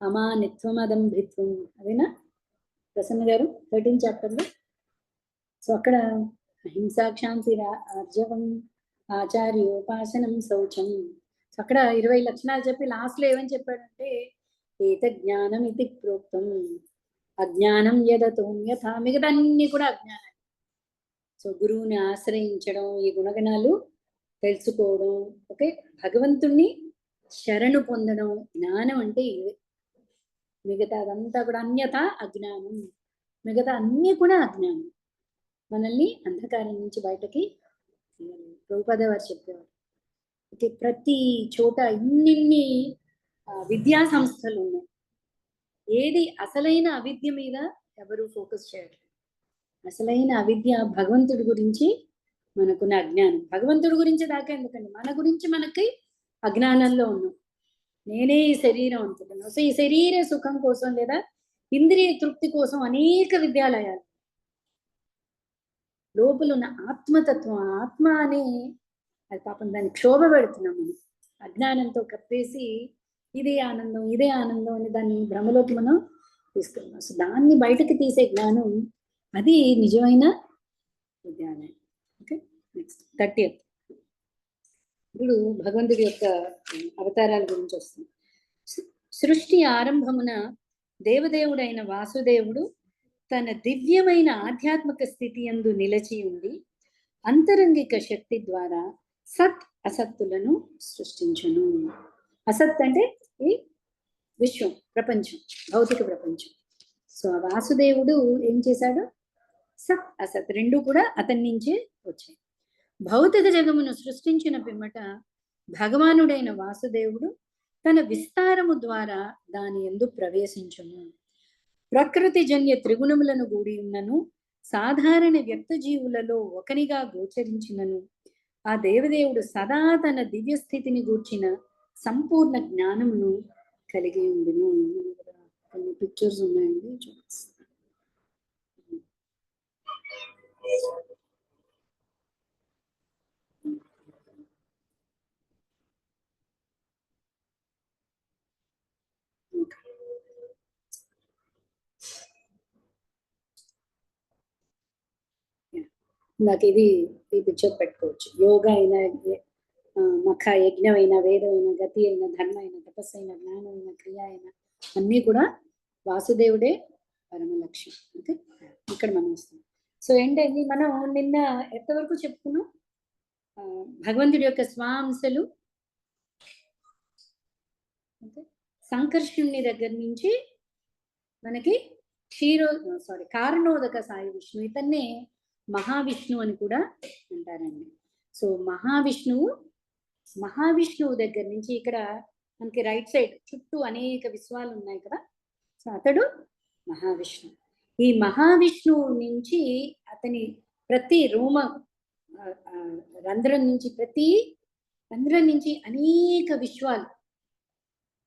అమానిత్వం అదంభిత్వం, అదేనా ప్రసన్న గారు? 13 చాప్టర్లో. సో అక్కడ అహింసాక్షాంతి ఆర్జవం ఆచార్యోపాసనం శౌచం. సో అక్కడ 20 లక్షణాలు చెప్పి లాస్ట్లో ఏమని చెప్పాడంటే ఏత జ్ఞానం ఇది ప్రోక్తం అజ్ఞానం యదతోన్యథా. మిగతా అన్ని కూడా అజ్ఞానం. సో గురువుని ఆశ్రయించడం, ఈ గుణగణాలు తెలుసుకోవడం, ఓకే, భగవంతుణ్ణి శరణు పొందడం, జ్ఞానం అంటే ఇవే. మిగతా అదంతా కూడా అన్యథ అజ్ఞానం. మిగతా అన్నీ కూడా అజ్ఞానం. మనల్ని అంధకారం నుంచి బయటకి ప్రభుపాద వారు చెప్పేవారు. ఓకే, ప్రతి చోట ఇన్నిన్ని విద్యా సంస్థలు ఉన్నాయి. ఏది అసలైన అవిద్య మీద ఎవరు ఫోకస్ చేయరు. అసలైన అవిద్య భగవంతుడి గురించి మనకున్న అజ్ఞానం. భగవంతుడి గురించి దాకా ఎందుకండి, మన గురించి మనకి అజ్ఞానంలో ఉన్నాం. నేనే ఈ శరీరం అనుకుంటున్నాను. సో ఈ శరీర సుఖం కోసం లేదా ఇంద్రియ తృప్తి కోసం అనేక విద్యాలయాలు. లోపల ఉన్న ఆత్మతత్వం, ఆత్మ అనే అది పాపం దాన్ని క్షోభ పెడుతున్నాం మనం. అజ్ఞానంతో కప్పేసి ఇదే ఆనందం అని దాన్ని భ్రమలోకి మనం తీసుకున్నాం. సో దాన్ని బయటకు తీసే జ్ఞానం, అది నిజమైన విద్యాలయం. Okay, next 30th. ఇప్పుడు భగవంతుడి యొక్క అవతారాల గురించి వస్తుంది. సృష్టి ఆరంభమున దేవదేవుడైన వాసుదేవుడు తన దివ్యమైన ఆధ్యాత్మిక స్థితి యందు నిలిచి ఉండి అంతరంగిక శక్తి ద్వారా సత్ అసత్తులను సృష్టించును. అసత్ అంటే ఈ విశ్వం, ప్రపంచం, భౌతిక ప్రపంచం. సో ఆ వాసుదేవుడు ఏం చేశాడు? సత్ అసత్ రెండు కూడా అతని నుంచే వచ్చాయి. భౌతిక జగమును సృష్టించిన పిమ్మట భగవానుడైన వాసుదేవుడు తన విస్తారము ద్వారా దాని యందు ప్రవేశించును. ప్రకృతి జన్య త్రిగుణములను కూడి ఉన్నను సాధారణ వ్యక్త జీవులలో ఒకనిగా గోచరించినను ఆ దేవదేవుడు సదా తన దివ్య స్థితిని గూర్చిన సంపూర్ణ జ్ఞానమును కలిగి ఉండును. కొన్ని పిక్చర్స్ ఉన్నాయండి, చూపిస్తాను. నాకు ఇది ఈ పిక్చర్ పెట్టుకోవచ్చు. యోగా అయినా, మఖ యజ్ఞం అయినా, వేదం అయినా, గతి అయినా, ధర్మ అయినా, తపస్సు అయినా, జ్ఞానం అయినా, క్రియ అయినా అన్నీ కూడా వాసుదేవుడే పరమ లక్ష్యం. ఓకే, ఇక్కడ మనం వస్తాం. సో ఏంటండి, మనం నిన్న ఎంతవరకు చెప్పుకున్నాం? భగవంతుడి యొక్క స్వాంశలు, ఓకే, సంకర్షణుని దగ్గర నుంచి మనకి కారణోదక సాయి విష్ణు, ఇతన్నే మహావిష్ణు అని కూడా అంటారండి. సో మహావిష్ణువు దగ్గర నుంచి ఇక్కడ మనకి రైట్ సైడ్ చుట్టూ అనేక విశ్వాలు ఉన్నాయి కదా. సో అతడు మహావిష్ణు. ఈ మహావిష్ణువు నుంచి అతని ప్రతి రంధ్రం నుంచి అనేక విశ్వాలు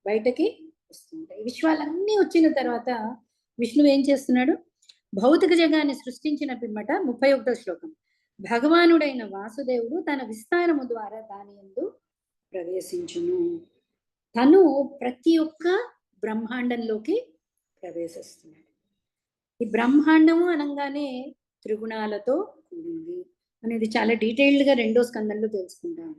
బయటకి వస్తుంటాయి. ఈ విశ్వాలన్నీ వచ్చిన తర్వాత విష్ణువు ఏం చేస్తున్నాడు? భౌతిక జగాన్ని సృష్టించిన పిమ్మట 31వ శ్లోకం, భగవానుడైన వాసుదేవుడు తన విస్తారము ద్వారా దాని యందు ప్రవేశించును. తను ప్రతి ఒక్క బ్రహ్మాండంలోకి ప్రవేశిస్తున్నాడు. ఈ బ్రహ్మాండము అనగానే త్రిగుణాలతో కూడింది అనేది చాలా డీటెయిల్డ్గా 2వ స్కందంలో తెలుసుకుంటాము.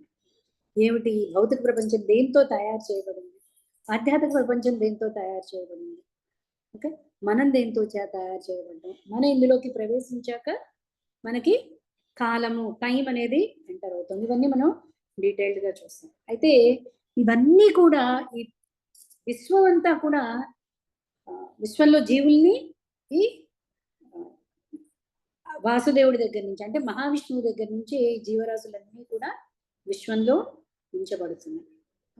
ఏమిటి? భౌతిక ప్రపంచం దేంతో తయారు చేయబడింది, ఆధ్యాత్మిక ప్రపంచం దేంతో తయారు చేయబడింది, ఓకే, మనం దేంతో తయారు చేయబడ్డాం. మనం ఇందులోకి ప్రవేశించాక మనకి కాలము, టైం అనేది ఎంటర్ అవుతుంది. ఇవన్నీ మనం డీటెయిల్డ్గా చూస్తాం. అయితే ఇవన్నీ కూడా ఈ విశ్వం అంతా కూడా విశ్వంలో జీవుల్ని ఈ వాసుదేవుడి దగ్గర నుంచి అంటే మహావిష్ణువు దగ్గర నుంచి జీవరాశులన్నీ కూడా విశ్వంలో ఉంచబడుతున్నాయి.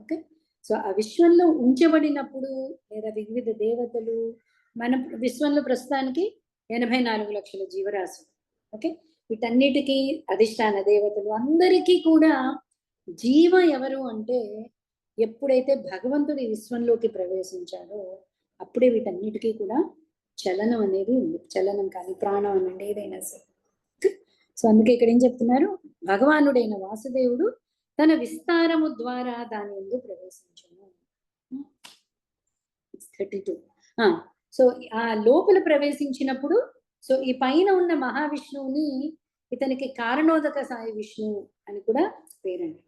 ఓకే, సో ఆ విశ్వంలో ఉంచబడినప్పుడు లేదా వివిధ దేవతలు మన విశ్వంలో ప్రస్తుతానికి 84 లక్షల జీవరాశులు. ఓకే, వీటన్నిటికీ అధిష్టాన దేవతలు అందరికీ కూడా జీవ ఎవరు అంటే ఎప్పుడైతే భగవంతుడు ఈ విశ్వంలోకి ప్రవేశించాడో అప్పుడే వీటన్నిటికీ కూడా చలనం అనేది ఉంది. చలనం కానీ ప్రాణం అనండి ఏదైనా సరే. సో అందుకే ఇక్కడ ఏం చెప్తున్నారు, భగవానుడైన వాసుదేవుడు తన విస్తారము ద్వారా దాని యందు ప్రవేశించును. 32. సో ఆ లోపల ప్రవేశించినప్పుడు సో ఈ పైన ఉన్న మహావిష్ణువుని ఇతనికి కారణోదక సాయి విష్ణువు అని కూడా పేరండి.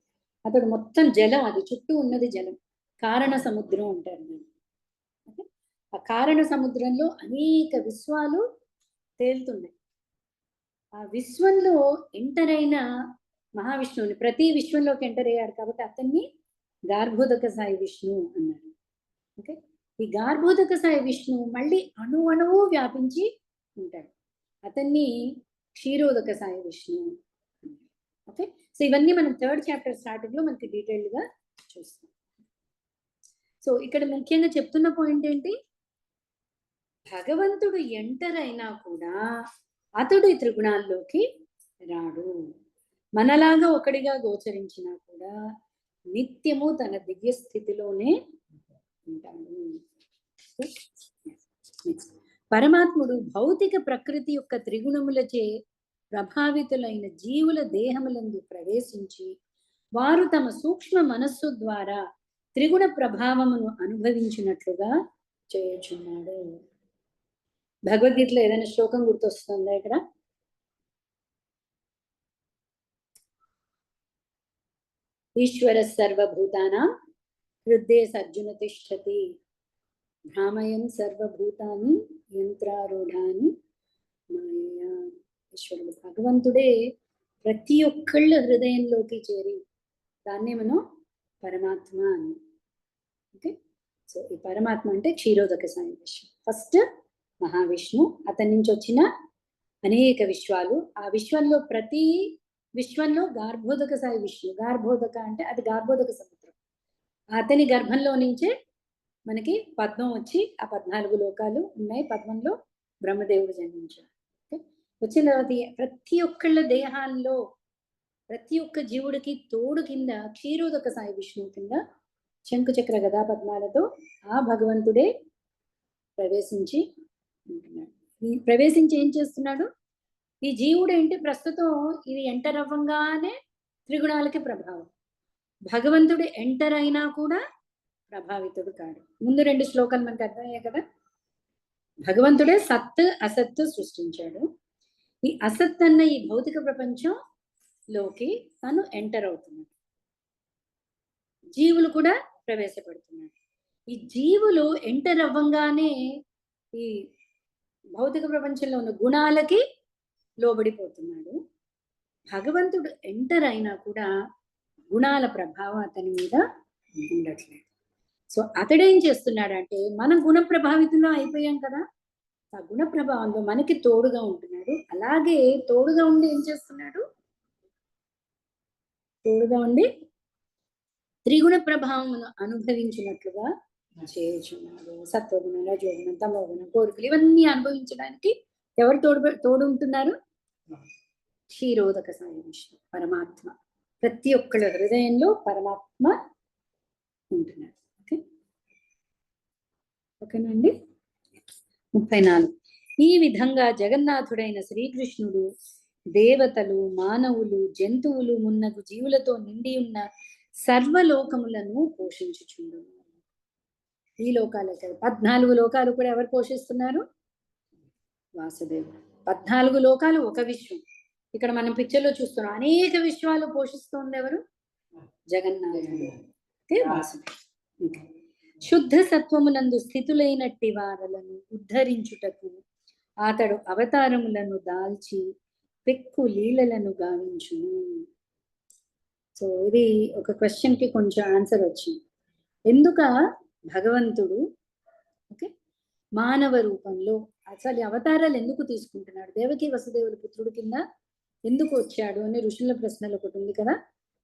అతడు మొత్తం జలం, అది చుట్టూ ఉన్నది జలం, కారణ సముద్రం అంటారు దాన్ని. ఓకే, ఆ కారణ సముద్రంలో అనేక విశ్వాలు తేలుతున్నాయి. ఆ విశ్వంలో ఎంటర్ అయిన మహావిష్ణువుని ప్రతి విశ్వంలోకి ఎంటర్ అయ్యాడు కాబట్టి అతన్ని గార్భోదక సాయి విష్ణువు అన్నారు. ఓకే, ఈ గార్భోదక సాయి విష్ణువు మళ్ళీ అణువు వ్యాపించి ఉంటాడు. అతన్ని క్షీరోదక సాయి విష్ణువు. ఓకే, సో ఇవన్నీ మనం 3rd చాప్టర్ స్టార్టింగ్ లో మనకి డీటెయిల్డ్ గా చూస్తాం. సో ఇక్కడ ముఖ్యంగా చెప్తున్న పాయింట్ ఏంటి, భగవంతుడు ఎంటర్ అయినా కూడా అతడు ఈ త్రిగుణాల్లోకి రాడు. మనలాగా ఒకడిగా గోచరించినా కూడా నిత్యము తన దివ్య స్థితిలోనే ఉంటాడు. పరమాత్ముడు భౌతిక ప్రకృతి యొక్క త్రిగుణములచే ప్రభావితులైన జీవుల దేహములందు ప్రవేశించి వారు తమ సూక్ష్మ మనస్సు ద్వారా త్రిగుణ ప్రభావమును అనుభవించినట్లుగా చేయుచున్నాడు. భగవద్గీతలో ఏదైనా శ్లోకం గుర్తొస్తుందా ఇక్కడ? ఈశ్వర సర్వభూతానాం హృదయ సర్జున తిష్టతి భ్రామయన్ సర్వభూతాని యంత్రారూఢాని మాయయా. ఈశ్వరుడు భగవంతుడే ప్రతి ఒక్కళ్ళ హృదయంలోకి చేరి దాన్నే మనం పరమాత్మ అని. ఓకే, సో ఈ పరమాత్మ అంటే క్షీరోదక సాయి విష్ణు. ఫస్ట్ మహావిష్ణు, అతని నుంచి వచ్చిన అనేక విశ్వాలు, ఆ విశ్వంలో ప్రతి విశ్వంలో గార్భోదక సాయి విష్ణు. గార్భోదక అంటే అది గార్భోదక సముద్రం. అతని గర్భంలో నుంచే మనకి పద్మం వచ్చి ఆ 14 లోకాలు ఉన్నాయి. పద్మంలో బ్రహ్మదేవుడు జన్మించాడు. ఓకే, వచ్చిన తర్వాత ప్రతి ఒక్కళ్ళ దేహాల్లో ప్రతి ఒక్క జీవుడికి తోడు కింద క్షీరోదక సాయి విష్ణువు కింద శంకు చక్ర గదా పద్మాలతో ఆ భగవంతుడే ప్రవేశించి ఉంటున్నాడు. ఈ ప్రవేశించి ఏం చేస్తున్నాడు, ఈ జీవుడు ఏంటి ప్రస్తుతం ఇది ఎంటర్ అవ్వంగానే త్రిగుణాలకి ప్రభావం. భగవంతుడు ఎంటర్ అయినా కూడా ప్రభావితుడు కాడు. ముందు 2 శ్లోకాలు మనకు అర్థమయ్యాయి కదా. భగవంతుడే సత్ అసత్ సృష్టించాడు. ఈ అసత్ అన్న ఈ భౌతిక ప్రపంచంలోకి తను ఎంటర్ అవుతున్నాడు. జీవులు కూడా ప్రవేశపెడుతున్నాడు. ఈ జీవులు ఎంటర్ అవ్వంగానే ఈ భౌతిక ప్రపంచంలో ఉన్న గుణాలకి లోబడిపోతున్నాడు. భగవంతుడు ఎంటర్ అయినా కూడా గుణాల ప్రభావం అతని మీద ఉండట్లేదు. సో అతడేం చేస్తున్నాడంటే మనం గుణ ప్రభావితంలో అయిపోయాం కదా, ఆ గుణ ప్రభావంలో మనకి తోడుగా ఉంటున్నాడు. అలాగే తోడుగా ఉండి ఏం చేస్తున్నాడు, తోడుగా ఉండి త్రిగుణ ప్రభావమును అనుభవించినట్లుగా చేయుచున్నాడు. సత్వగుణం, రజోగుణం, తమోగుణం, కోరికలు ఇవన్నీ అనుభవించడానికి ఎవరు తోడు ఉంటున్నారు? క్షీరోదక సాయి విష్ణు పరమాత్మ. ప్రతి ఒక్కళ్ళ హృదయంలో పరమాత్మ ఉంటున్నాడు. ఓకే, ఓకేనండి. 34. ఈ విధంగా జగన్నాథుడైన శ్రీకృష్ణుడు దేవతలు, మానవులు, జంతువులు మున్నగు జీవులతో నిండి ఉన్న సర్వలోకములను పోషించుచుండును. ఈ లోకాలే కదా, 14 లోకాలు కూడా ఎవరు పోషిస్తున్నారు? వాసుదేవుడు. 14 లోకాలు ఒక విశ్వం. ఇక్కడ మనం పిక్చర్లో చూస్తున్నాం అనేక విశ్వాలు పోషిస్తుంది ఎవరు? జగన్నాథుడు. ఓకే, వాసుదేవుడు. శుద్ధ సత్వమునందు స్థితులైనట్టి వారలను ఉద్ధరించుటకు అతడు అవతారములను దాల్చి పెక్కు లీలలను గావించును. సో ఇది ఒక క్వశ్చన్ కి కొంచెం ఆన్సర్ వచ్చింది. ఎందుక భగవంతుడు ఓకే మానవ రూపంలో అసలు ఈ అవతారాలు ఎందుకు తీసుకుంటున్నాడు, దేవకి వసుదేవుల పుత్రుడు కింద ఎందుకు వచ్చాడు అని ఋషుల ప్రశ్నలు ఒకటి ఉంది కదా.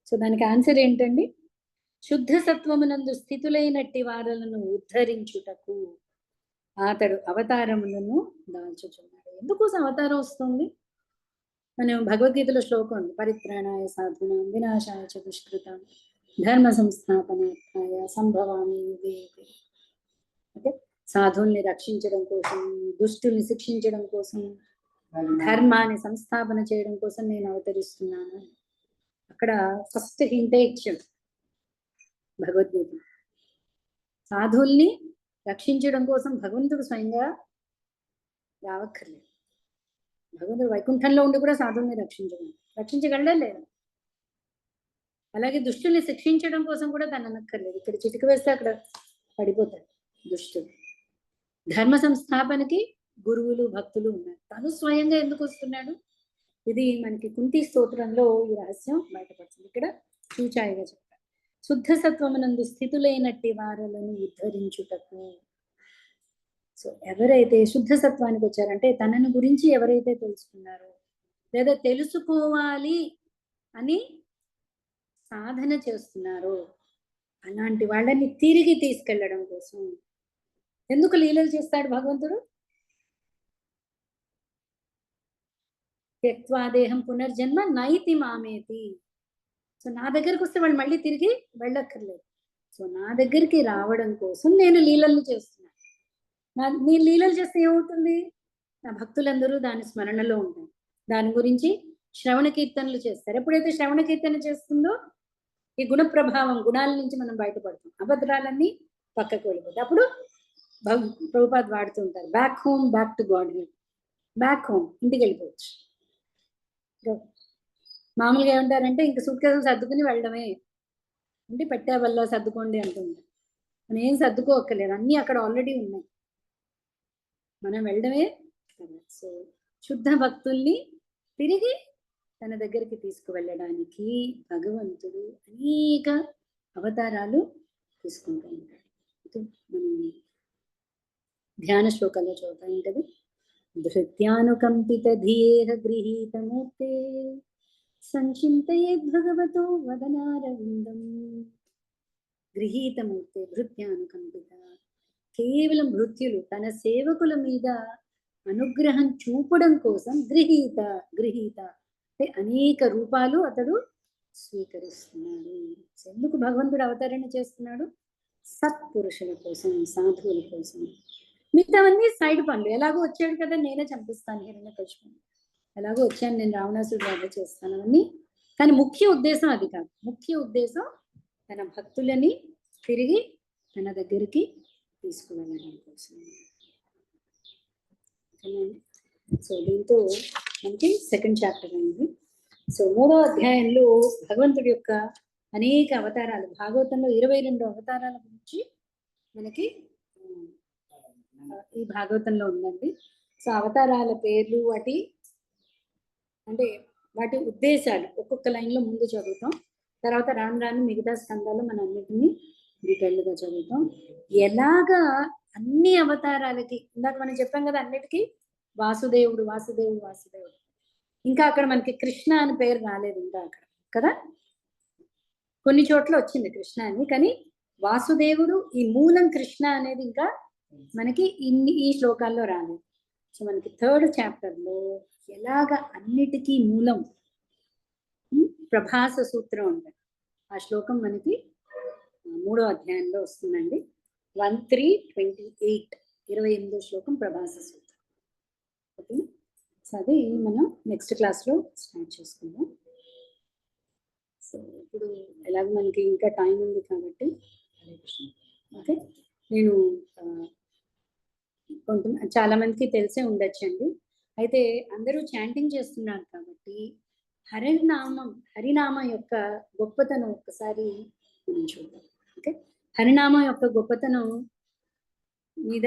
సో దానికి ఆన్సర్ ఏంటండి, శుద్ధ సత్వమునందు స్థితులైనట్టి వారలను ఉద్ధరించుటకు అతడు అవతారములను దాల్చుచున్నాడు. ఎందుకోసం అవతారం వస్తుంది, మనం భగవద్గీతలో శ్లోకం ఉంది, పరిత్రాణాయ సాధూనాం వినాశాయ చ దుష్కృతాం ధర్మ సంస్థాపనార్థాయ సంభవామి యుగే యుగే. ఓకే, సాధుల్ని రక్షించడం కోసం, దుష్టుల్ని శిక్షించడం కోసం, ధర్మాన్ని సంస్థాపన చేయడం కోసం నేను అవతరిస్తున్నాను. అక్కడ ఫస్ట్ హింటే ఇచ్చాడు భగవద్గీత. సాధుల్ని రక్షించడం కోసం భగవంతుడు స్వయంగా రావక్కర్లేదు. భగవంతుడు వైకుంఠంలో ఉండి కూడా సాధుల్ని రక్షించగలడా లేదా. అలాగే దుష్టుల్ని శిక్షించడం కోసం కూడా తను అనక్కర్లేదు. ఇక్కడ చిటిక వేస్తే అక్కడ పడిపోతాడు దుష్టుడు. ధర్మ సంస్థాపనకి గురువులు భక్తులు ఉన్నారు. తను స్వయంగా ఎందుకు వస్తున్నాడు, ఇది మనకి కుంతి స్తోత్రంలో ఈ రహస్యం బయటపడుతుంది. ఇక్కడ చూచాయిగా చెప్పారు, శుద్ధ సత్వమునందు స్థితులైనట్టి వారలను ఉద్ధరించుటకు. సో ఎవరైతే శుద్ధ సత్వానికి వచ్చారంటే తనని గురించి ఎవరైతే తెలుసుకున్నారో లేదా తెలుసుకోవాలి అని సాధన చేస్తున్నారో అలాంటి వాళ్ళని తిరిగి తీసుకెళ్లడం కోసం ఎందుకు లీలలు చేస్తాడు భగవంతుడు. త్యక్వాదేహం పునర్జన్మ నైతి మామేతి. సో నా దగ్గరకు వస్తే వాళ్ళు మళ్ళీ తిరిగి వెళ్ళక్కర్లేదు. సో నా దగ్గరికి రావడం కోసం నేను లీలలు చేస్తున్నాను. నేను లీలలు చేస్తే ఏమవుతుంది, నా భక్తులందరూ దాని స్మరణలో ఉంటారు, దాని గురించి శ్రవణ కీర్తనలు చేస్తారు. ఎప్పుడైతే శ్రవణ కీర్తన చేస్తుందో ఈ గుణ ప్రభావం, గుణాల నుంచి మనం బయటపడతాం, అభద్రాలన్నీ పక్కకు వెళ్ళిపోతాయి. అప్పుడు ప్రభుపాద్ వాడుతూ ఉంటారు, back home back to God head. Back home ఇంటికి వెళ్ళిపోవచ్చు. మామూలుగా ఏమంటారంటే ఇంక సూట్ కేసులు సర్దుకుని వెళ్ళడమే, అంటే పెట్టే వల్ల సర్దుకోండి అంటుంది. మనం ఏం సర్దుకోక్కర్లేదు, అన్నీ అక్కడ ఆల్రెడీ ఉన్నాయి, మనం వెళ్ళడమే. సో శుద్ధ భక్తుల్ని తిరిగి తన దగ్గరికి తీసుకువెళ్ళడానికి భగవంతుడు అనేక అవతారాలు తీసుకుంటూ ఉంటాడు. మనం ధ్యాన శ్లోకాల్లో చదువుతా ఏంటది, ధృత్యానుకంపిత ధియేహ గృహీతమూర్తే సంచింతయేద్ భగవతో వదనారవిందం. గృహీతమూర్తే భృత్యానుకంపిత, కేవలం భృత్యులు తన సేవకుల మీద అనుగ్రహం చూపడం కోసం గృహీత అంటే అనేక రూపాలు అతడు స్వీకరిస్తున్నాడు. ఎందుకు భగవంతుడు అవతరణ చేస్తున్నాడు, సత్పురుషుల కోసం, సాధువుల కోసం. మిగతావన్నీ సైడ్ పనులు. ఎలాగో వచ్చాడు కదా, నేనే చంపిస్తాను హిరణ్యకశిపుని, ఎలాగో వచ్చాను నేను రావణాసుడు వల్ల చేస్తాను అని. కానీ ముఖ్య ఉద్దేశం అది కాదు. ముఖ్య ఉద్దేశం తన భక్తులని తిరిగి తన దగ్గరికి తీసుకువెళ్ళడం కోసం. సో దీంతో మనకి సెకండ్ చాప్టర్ అయింది. సో 3వ అధ్యాయంలో భగవంతుడి యొక్క అనేక అవతారాలు, భాగవతంలో 22 అవతారాల గురించి మనకి ఈ భాగవతంలో ఉందండి. సో అవతారాల పేర్లు, వాటి అంటే వాటి ఉద్దేశాలు ఒక్కొక్క లైన్లో ముందు చదువుతాం. తర్వాత రాను రాను మిగతా స్కందాలు మనం అన్నిటినీ డీటెయిల్గా చదువుతాం. ఎలాగా అన్ని అవతారాలకి, ఇందాక మనం చెప్పాం కదా, అన్నిటికీ వాసుదేవుడు వాసుదేవుడు వాసుదేవుడు. ఇంకా అక్కడ మనకి కృష్ణ అని పేరు రాలేదు ఇంకా అక్కడ కదా, కొన్ని చోట్ల వచ్చింది కృష్ణ అని, కానీ వాసుదేవుడు ఈ మూలం కృష్ణ అనేది ఇంకా మనకి ఈ శ్లోకాల్లో రాలేదు. సో మనకి 3rd చాప్టర్లో ఎలాగ అన్నిటికీ మూలం ప్రభాస సూత్రం ఉంటుంది. ఆ శ్లోకం మనకి 3వ అధ్యాయంలో వస్తుందండి. 13:28 28వ శ్లోకం ప్రభాస సూత్రం. ఓకే, సో అది మనం నెక్స్ట్ క్లాస్లో స్టార్ట్ చేసుకుందాం. సో ఇప్పుడు ఎలాగ మనకి ఇంకా టైం ఉంది కాబట్టి ఓకే, నేను చాలా మందికి తెలిసే ఉండొచ్చండి. అయితే అందరూ చాంటింగ్ చేస్తున్నారు కాబట్టి హరినామం యొక్క గొప్పతనం ఒక్కసారి మనం చూద్దాం. ఓకే, హరినామం యొక్క గొప్పతనం మీద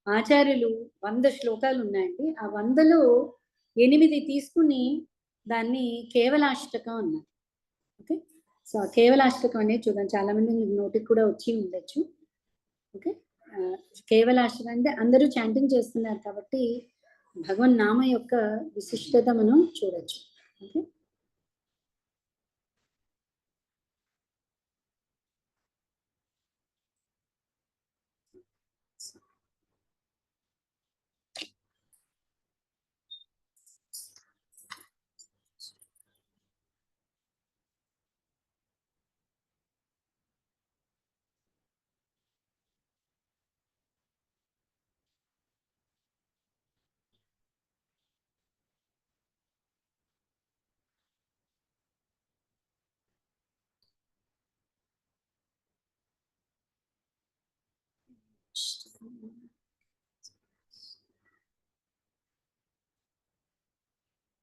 ఆచార్యులు 100 శ్లోకాలు ఉన్నాయండి. ఆ 100లో 8 తీసుకుని దాన్ని కేవలాష్టకం అన్నారు. ఓకే, సో కేవలాష్టకం అనేది చూద్దాం. చాలా మంది నోటికి కూడా వచ్చి ఉండొచ్చు. ఓకే, కేవలాశ్రయం అంటే అందరూ చాంటింగ్ చేస్తున్నారు కాబట్టి భగవన్ నామ యొక్క విశిష్టత మనం చూడొచ్చు.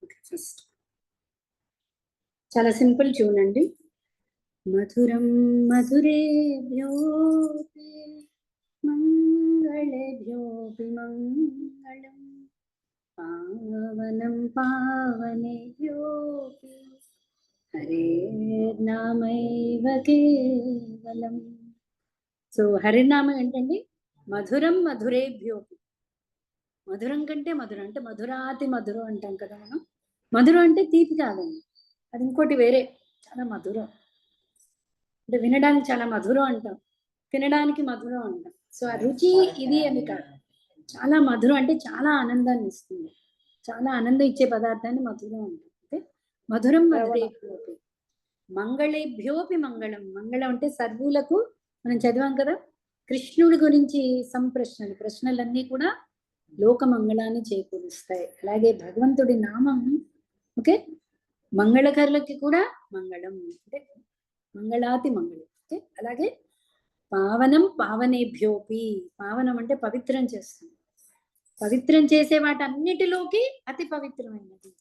ఓకే, ఫస్ట్ చాలా సింపుల్ చూడండి. మధురం మధురేభ్యోపి మంగళేభ్యోపి మంగళం, పావనం పావనేభ్యోపి హరేర్నామైవ కేవలం. సో హరినామం ఏంటండి? మధురం మధురేభ్యోపి, మధురం కంటే మధురం అంటే మధురాతి మధురం అంటాం కదా మనం. మధురం అంటే తీపి కాదండి, అది ఇంకోటి వేరే, చాలా మధురం అంటే వినడానికి చాలా మధురం అంటాం, తినడానికి మధురం అంటాం. సో ఆ రుచి ఇది అని కాదు, చాలా మధురం అంటే చాలా ఆనందాన్ని ఇస్తుంది, చాలా ఆనందం ఇచ్చే పదార్థాన్ని మధురం అంటాం. అంటే మధురం మధురేభ్యోపి మంగళేభ్యోపి మంగళం. మంగళం అంటే సర్వులకు, మనం చదివాం కదా కృష్ణుడి గురించి సంప్రశ్నలు, ప్రశ్నలన్నీ కూడా లోక మంగళాన్ని చేకూరుస్తాయి. అలాగే భగవంతుడి నామం ఓకే మంగళకరులకి కూడా మంగళం, అంటే మంగళాతి మంగళం. ఓకే, అలాగే పావనం పావనేభ్యోపి, పావనం అంటే పవిత్రం చేస్తుంది, పవిత్రం చేసే వాటన్నిటిలోకి అతి పవిత్రమైనది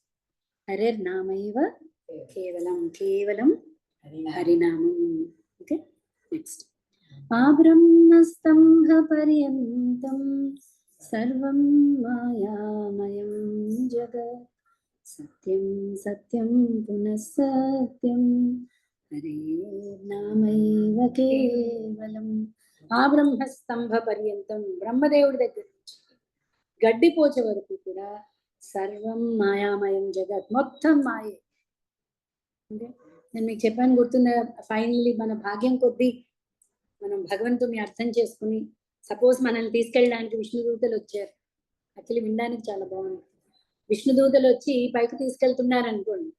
హరిర్నామైవ కేవలం, కేవలం హరినామం. ఓకే, నెక్స్ట్ ఆబ్రహ్మస్తంభ పర్యంతం సర్వం మాయామయం జగత్, సత్యం సత్యం పునః సత్యం హరేర్నామైవ కేవలం. ఆ బ్రహ్మస్తంభ పర్యంతం, బ్రహ్మదేవుడి దగ్గర నుంచి గడ్డిపోచ వరకు కూడా సర్వం మాయామయం జగత్, మొత్తం మాయే. అంటే నేను మీకు చెప్పాను గుర్తుందా, ఫైనల్లీ మన భాగ్యం కొద్దీ మనం భగవంతుని అర్థం చేసుకుని, సపోజ్ మనల్ని తీసుకెళ్ళడానికి విష్ణుదూతలు వచ్చారు, యాక్చువల్లీ వినడానికి చాలా బాగుంది. విష్ణుదూతలు వచ్చి పైకి తీసుకెళ్తున్నారు అనుకోండి,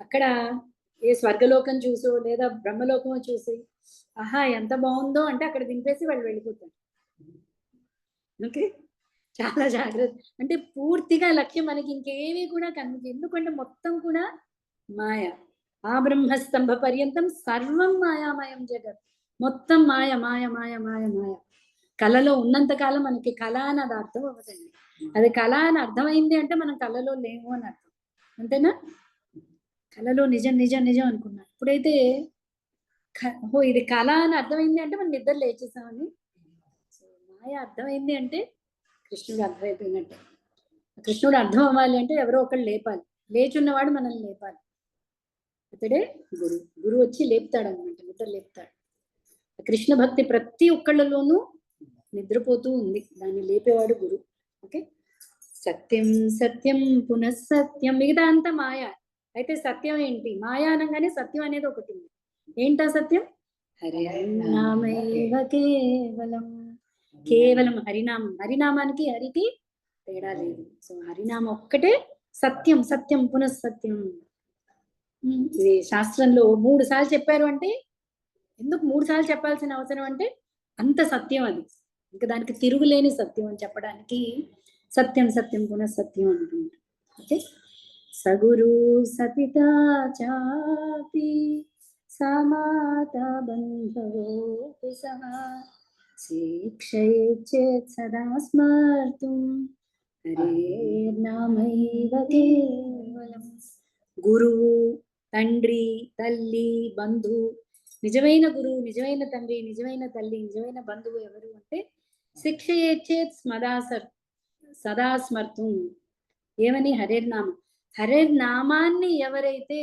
అక్కడ ఏ స్వర్గలోకం చూసో లేదా బ్రహ్మలోకమో చూసి ఆహా ఎంత బాగుందో అంటే అక్కడ దింపేసి వాళ్ళు వెళ్ళిపోతారు. ఓకే, చాలా జాగ్రత్త, అంటే పూర్తిగా లక్ష్యం మనకి ఇంకేమీ కూడా కనిపించదు, ఎందుకంటే మొత్తం కూడా మాయ. ఆ బ్రహ్మస్తంభ పర్యంతం సర్వం మాయామయం జగత్, మొత్తం మాయ మాయ మాయ మాయ మాయ. కళలో ఉన్నంత కాలం మనకి కళ అని అది అర్థం అవ్వదండి, అది కళ అని అర్థమైంది అంటే మనం కళలో లేము అని అర్థం, అంతేనా? కళలో నిజం నిజం నిజం అనుకున్నాం, ఇప్పుడైతే ఓ ఇది కళ అని అర్థమైంది అంటే మనం నిద్ర లేచేసామని. మాయ అర్థమైంది అంటే కృష్ణుడు అర్థమైపోయినట్టే. కృష్ణుడు అర్థం అవ్వాలి అంటే ఎవరో ఒకళ్ళు లేపాలి, లేచున్నవాడు మనల్ని లేపాలి, అతడే గురువు. గురువు వచ్చి లేపుతాడు అనమాట, నిద్ర లేపుతాడు. కృష్ణ భక్తి ప్రతి ఒక్కళ్ళలోనూ నిద్రపోతూ ఉంది, దాన్ని లేపేవాడు గురువు. ఓకే, సత్యం సత్యం పునః సత్యం, మిగతా అంతా మాయ. అయితే సత్యం ఏంటి? మాయ అనగానే సత్యం అనేది ఒకటి ఉంది. ఏంటా సత్యం? హరినామైవ కేవలం, కేవలం హరినామం. హరినామానికి హరికి తేడా లేదు. సో హరినామం ఒక్కటే సత్యం, సత్యం పునః సత్యం. ఇది శాస్త్రంలో 3 సార్లు చెప్పారు అంటే, ఎందుకు 3 సార్లు చెప్పాల్సిన అవసరం అంటే అంత సత్యం అది, ఇంకా దానికి తిరుగులేని సత్యం అని చెప్పడానికి సత్యం సత్యం పునః సత్యం అంటున్నారు. ఓకే, సగురు సపితా చాపి సమాతా బంధవోపి సహ శిక్షయేచ్చేత్ సదా స్మర్తుం హరేర్నామైవ కేవలం. గురువు, తండ్రి, తల్లి, బంధువు, నిజమైన గురువు, నిజమైన తండ్రి, నిజమైన తల్లి, నిజమైన బంధువు ఎవరు అంటే శిక్షయేచ్చేత్ సదా స్మర్తుం. ఏమని? హరిర్నామం. హరిర్నామాన్ని ఎవరైతే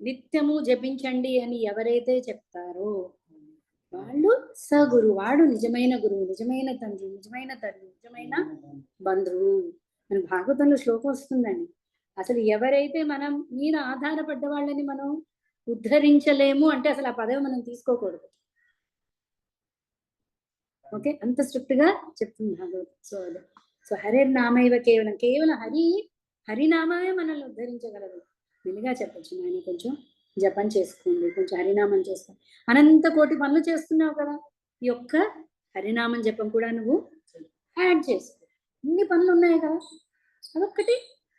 నిత్యము జపించండి అని ఎవరైతే చెప్తారో వాళ్ళు సగురు, వాడు నిజమైన గురువు, నిజమైన తండ్రి, నిజమైన తల్లి, నిజమైన బంధువు మన భాగవతంలో శ్లోకం వస్తుందండి. అసలు ఎవరైతే మనం మీద ఆధారపడ్డ వాళ్ళని మనం ఉద్ధరించలేము అంటే అసలు ఆ పదవి మనం తీసుకోకూడదు. ఓకే, అంత స్ట్రిక్ట్ గా చెప్తుంది భాగవతం. సో అదే, సో హరిర్నామైవ కేవలం, కేవలం హరినామే మనల్ని ఉద్ధరించగలదు. మెల్లిగా చెప్పచ్చు, ఆయన కొంచెం జపం చేసుకోండి, కొంచెం హరినామం చేసుకోండి. అనంత కోటి పనులు చేస్తున్నావు కదా, ఈ యొక్క హరినామం జపం కూడా నువ్వు యాడ్ చేసుకో. ఇన్ని పనులు ఉన్నాయి కదా, అదొక్కటి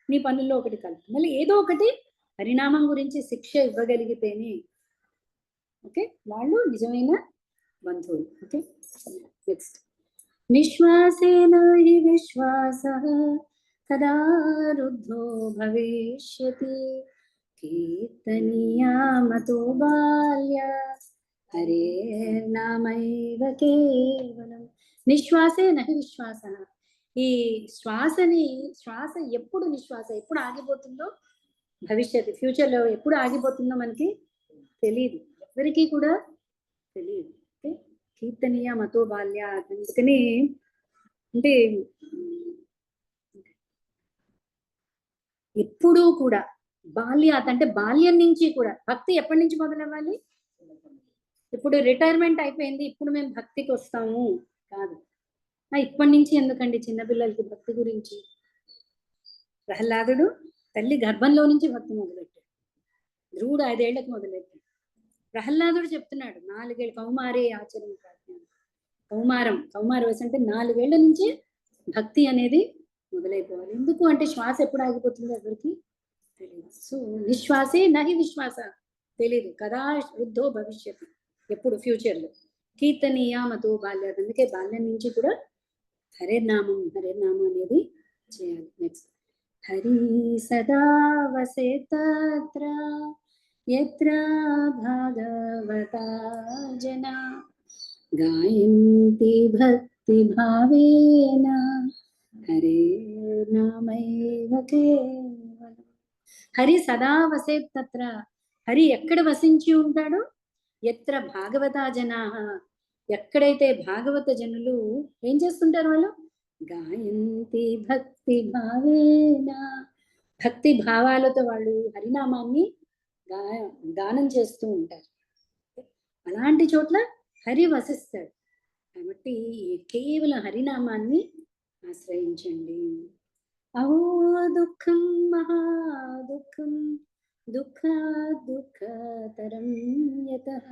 నీ పనుల్లో ఒకటి కలుపు. మళ్ళీ ఏదో ఒకటి హరినామం గురించి శిక్ష ఇవ్వగలిగితేనే ఓకే వాళ్ళు నిజమైన బంధువులు. Okay, next. నిశ్వాసేన హి విశ్వాసః కదా రుద్ధో భవిష్యతి కీర్తనీయామతో బాల్య హరేర్నామైవ కేవలం. నిశ్వాసే నహి విశ్వాస. ఈ శ్వాస ఎప్పుడు నిశ్వాస ఎప్పుడు ఆగిపోతుందో, భవిష్యత్తు ఫ్యూచర్ లో ఎప్పుడు ఆగిపోతుందో మనకి తెలియదు, ఎవరికి కూడా తెలియదు. ఓకే, కీర్తనీయ మతో బాల్య. అందుకని అంటే ఎప్పుడూ కూడా బాల్యాత్ అంటే బాల్యం నుంచి కూడా భక్తి ఎప్పటి నుంచి మొదలవ్వాలి? ఇప్పుడు రిటైర్మెంట్ అయిపోయింది, ఇప్పుడు మేము భక్తికి వస్తాము కాదు. ఇప్పటి నుంచి ఎందుకండి చిన్నపిల్లలకి భక్తి గురించి? ప్రహ్లాదుడు తల్లి గర్భంలో నుంచి భక్తి మొదలెట్టాడు, ధ్రువుడు 5 ఏళ్లకు మొదలెట్టాడు. ప్రహ్లాదుడు చెప్తున్నాడు 4 ఏళ్ళు కౌమారే ఆచరణ ప్రాజ్ఞానం. కౌమార వయసు అంటే 4 ఏళ్ల నుంచి భక్తి అనేది మొదలైపోవాలి. ఎందుకు అంటే శ్వాస ఎప్పుడు ఆగిపోతుందో ఎవరికి తెలియదు. సో నిశ్వాసే నహి విశ్వాస, తెలీదు కదా వృద్ధో భవిష్యత్తు, ఎప్పుడు ఫ్యూచర్ లో. కీర్తనీయామతో బాల్యాత్, అందుకే బాల్యం నుంచి కూడా హరినామం అనేది చేయాలి. నెక్స్ట్. హరి సదా వసేతత్ర యత్ర భాగవతా జనా గాయంతి భక్తి భావేన హరేర్నామైవ కేవలం. హరి సదా వసేత్ తత్ర, హరి ఎక్కడ వసించి ఉంటాడు? ఎత్ర భాగవతా జనా, ఎక్కడైతే భాగవత జనులు ఏం చేస్తుంటారు? వాళ్ళు గాయంతి భక్తి భావేన, భక్తి భావాలతో వాళ్ళు హరినామాన్ని గానం చేస్తూ ఉంటారు. అలాంటి చోట్ల హరి వసిస్తాడు. కాబట్టి కేవలం హరినామాన్ని ఆశ్రయించండి. అహో దుఃఖం మహా దుఃఖం దుఃఖతరం యతః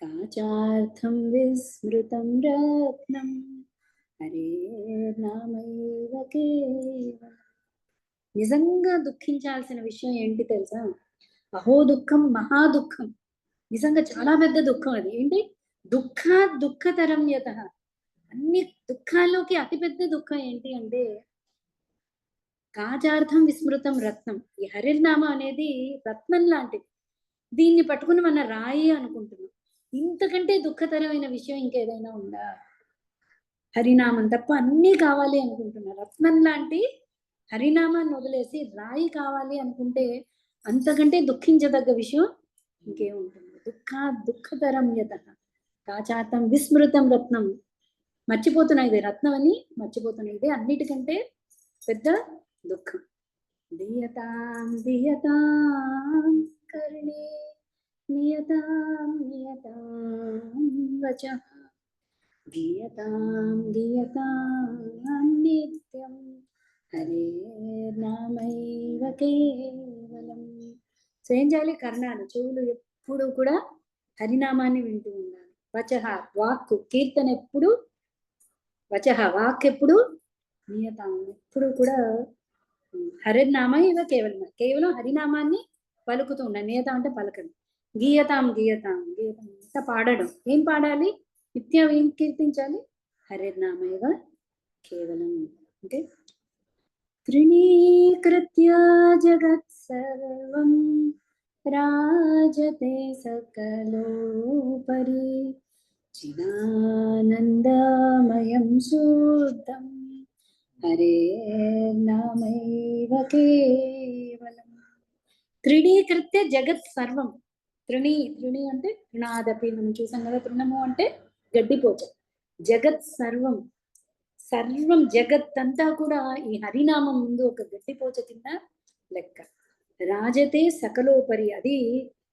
కాచార్థం విస్మృతం రత్నం హరేర్నామైవ కేవలం. నిజంగా దుఃఖించాల్సిన విషయం ఏంటి తెలుసా? అహో దుఃఖం మహా దుఃఖం, నిజంగా చాలా పెద్ద దుఃఖం. అది ఏంటి? దుఃఖతరం యతః, అన్ని దుఃఖాల్లోకి అతిపెద్ద దుఃఖం ఏంటి అంటే కాచార్థం విస్మృతం రత్నం. ఈ హరినామం అనేది రత్నం లాంటిది, దీన్ని పట్టుకుని మన రాయి అనుకుంటున్నాం. ఇంతకంటే దుఃఖతరమైన విషయం ఇంకేదైనా ఉందా? హరినామం తప్ప అన్నీ కావాలి అనుకుంటున్నా. రత్నం లాంటి హరినామాన్ని వదిలేసి రాయి కావాలి అనుకుంటే అంతకంటే దుఃఖించదగ్గ విషయం ఇంకేముంటుంది? దుఃఖతరం యతః కాచార్థం విస్మృతం రత్నం. మర్చిపోతున్నా, ఇది రత్నం అని మర్చిపోతున్నా. ఇదే అన్నిటికంటే పెద్ద దుఃఖం. దియతాం కర్ణే నియతాం వచః దియతాం నిత్యం హరేర్నామైవ కేవలం. సో ఏం చేయాలి? కర్ణాలు, చెవులు ఎప్పుడు కూడా హరినామాన్ని వింటూ ఉండాలి. వచః వాక్కు, కీర్తన ఎప్పుడు, వచః వాక్ ఎప్పుడు, నియతాం ఎప్పుడు కూడా హరినామైవ కేవలం, కేవలం హరినామాన్ని పలుకుతూ ఉండాలి. నియతం అంటే పలకడం. గీయతాం అంటే పాడడం. ఏం పాడాలి? నిత్యం ఏం కీర్తించాలి? హరినామైవ కేవలం. అంటే త్రిణీకృత్య జగత్ సర్వం రాజతే సకలోపరి చిదానందమయం శుద్ధం హరేర్నామైవ కేవలం. త్రిణీకృత్య జగత్ సర్వం, తృణి అంటే తృణాదపి, మనం చూసాం కదా. తృణము అంటే గడ్డిపోచ. జగత్ సర్వం, సర్వం జగత్ అంతా కూడా ఈ హరినామం ముందు ఒక గడ్డిపోచ కింద లెక్క. రాజతే సకలోపరి, అది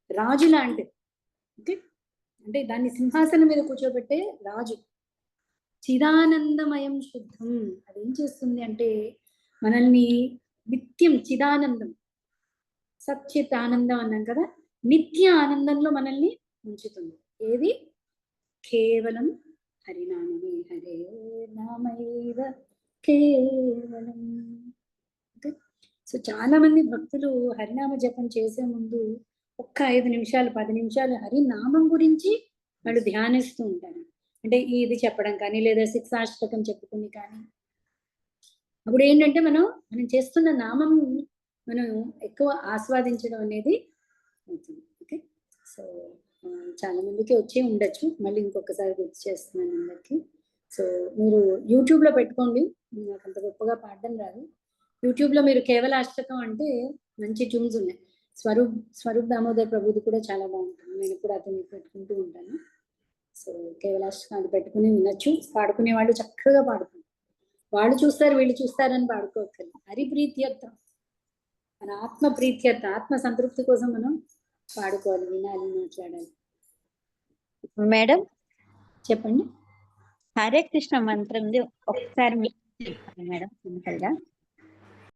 రాజు లాంటిది. ఓకే, అంటే దాన్ని సింహాసనం మీద కూర్చోబెట్టే రాజు. చిదానందమయం శుద్ధం, అదేం చేస్తుంది అంటే మనల్ని నిత్యం చిదానందం, సచ్చిత్ ఆనందం అన్నాం కదా, నిత్య ఆనందంలో మనల్ని ఉంచుతుంది. ఏది? కేవలం హరినామమే. హరే నామైవ కేవలం. ఓకే, సో చాలా మంది భక్తులు హరినామ జపం చేసే ముందు ఒక్క 5 నిమిషాలు 10 నిమిషాలు హరినామం గురించి వాళ్ళు ధ్యానిస్తూ ఉంటారు. అంటే ఇది చెప్పడం కానీ, లేదా శిక్షాష్టకం చెప్పుకుని కానీ. అప్పుడు ఏంటంటే మనం చేస్తున్న నామం మనం ఎక్కువ ఆస్వాదించడం అనేది అవుతుంది. ఓకే, సో చాలా మందికి వచ్చి ఉండొచ్చు, మళ్ళీ ఇంకొకసారి గుర్తు చేస్తున్నాను అందరికి. సో మీరు యూట్యూబ్లో పెట్టుకోండి, నాకు అంత గొప్పగా పాడడం రాదు. యూట్యూబ్లో మీరు కేవలాష్టకం అంటే మంచి ట్యూన్స్ ఉన్నాయి. స్వరూప్ దామోదర్ ప్రభుది కూడా చాలా బాగుంటుంది, నేను కూడా అతన్ని పెట్టుకుంటూ ఉంటాను. సో కేవలాష్టకం అది పెట్టుకుని వినొచ్చు. పాడుకునే వాళ్ళు చక్కగా పాడుకుంటారు. వాళ్ళు చూస్తారు వీళ్ళు చూస్తారని పాడుకోవట్లేదు. హరిప్రీత్యర్థం, మన ఆత్మ ప్రీత్యర్థం, ఆత్మ సంతృప్తి కోసం మనం పాడుకోవాలి, వినాలి, మాట్లాడాలి. మేడం, చెప్పండి. హరే కృష్ణ మంత్రం ఒకసారి మేడం సింపుల్ గా.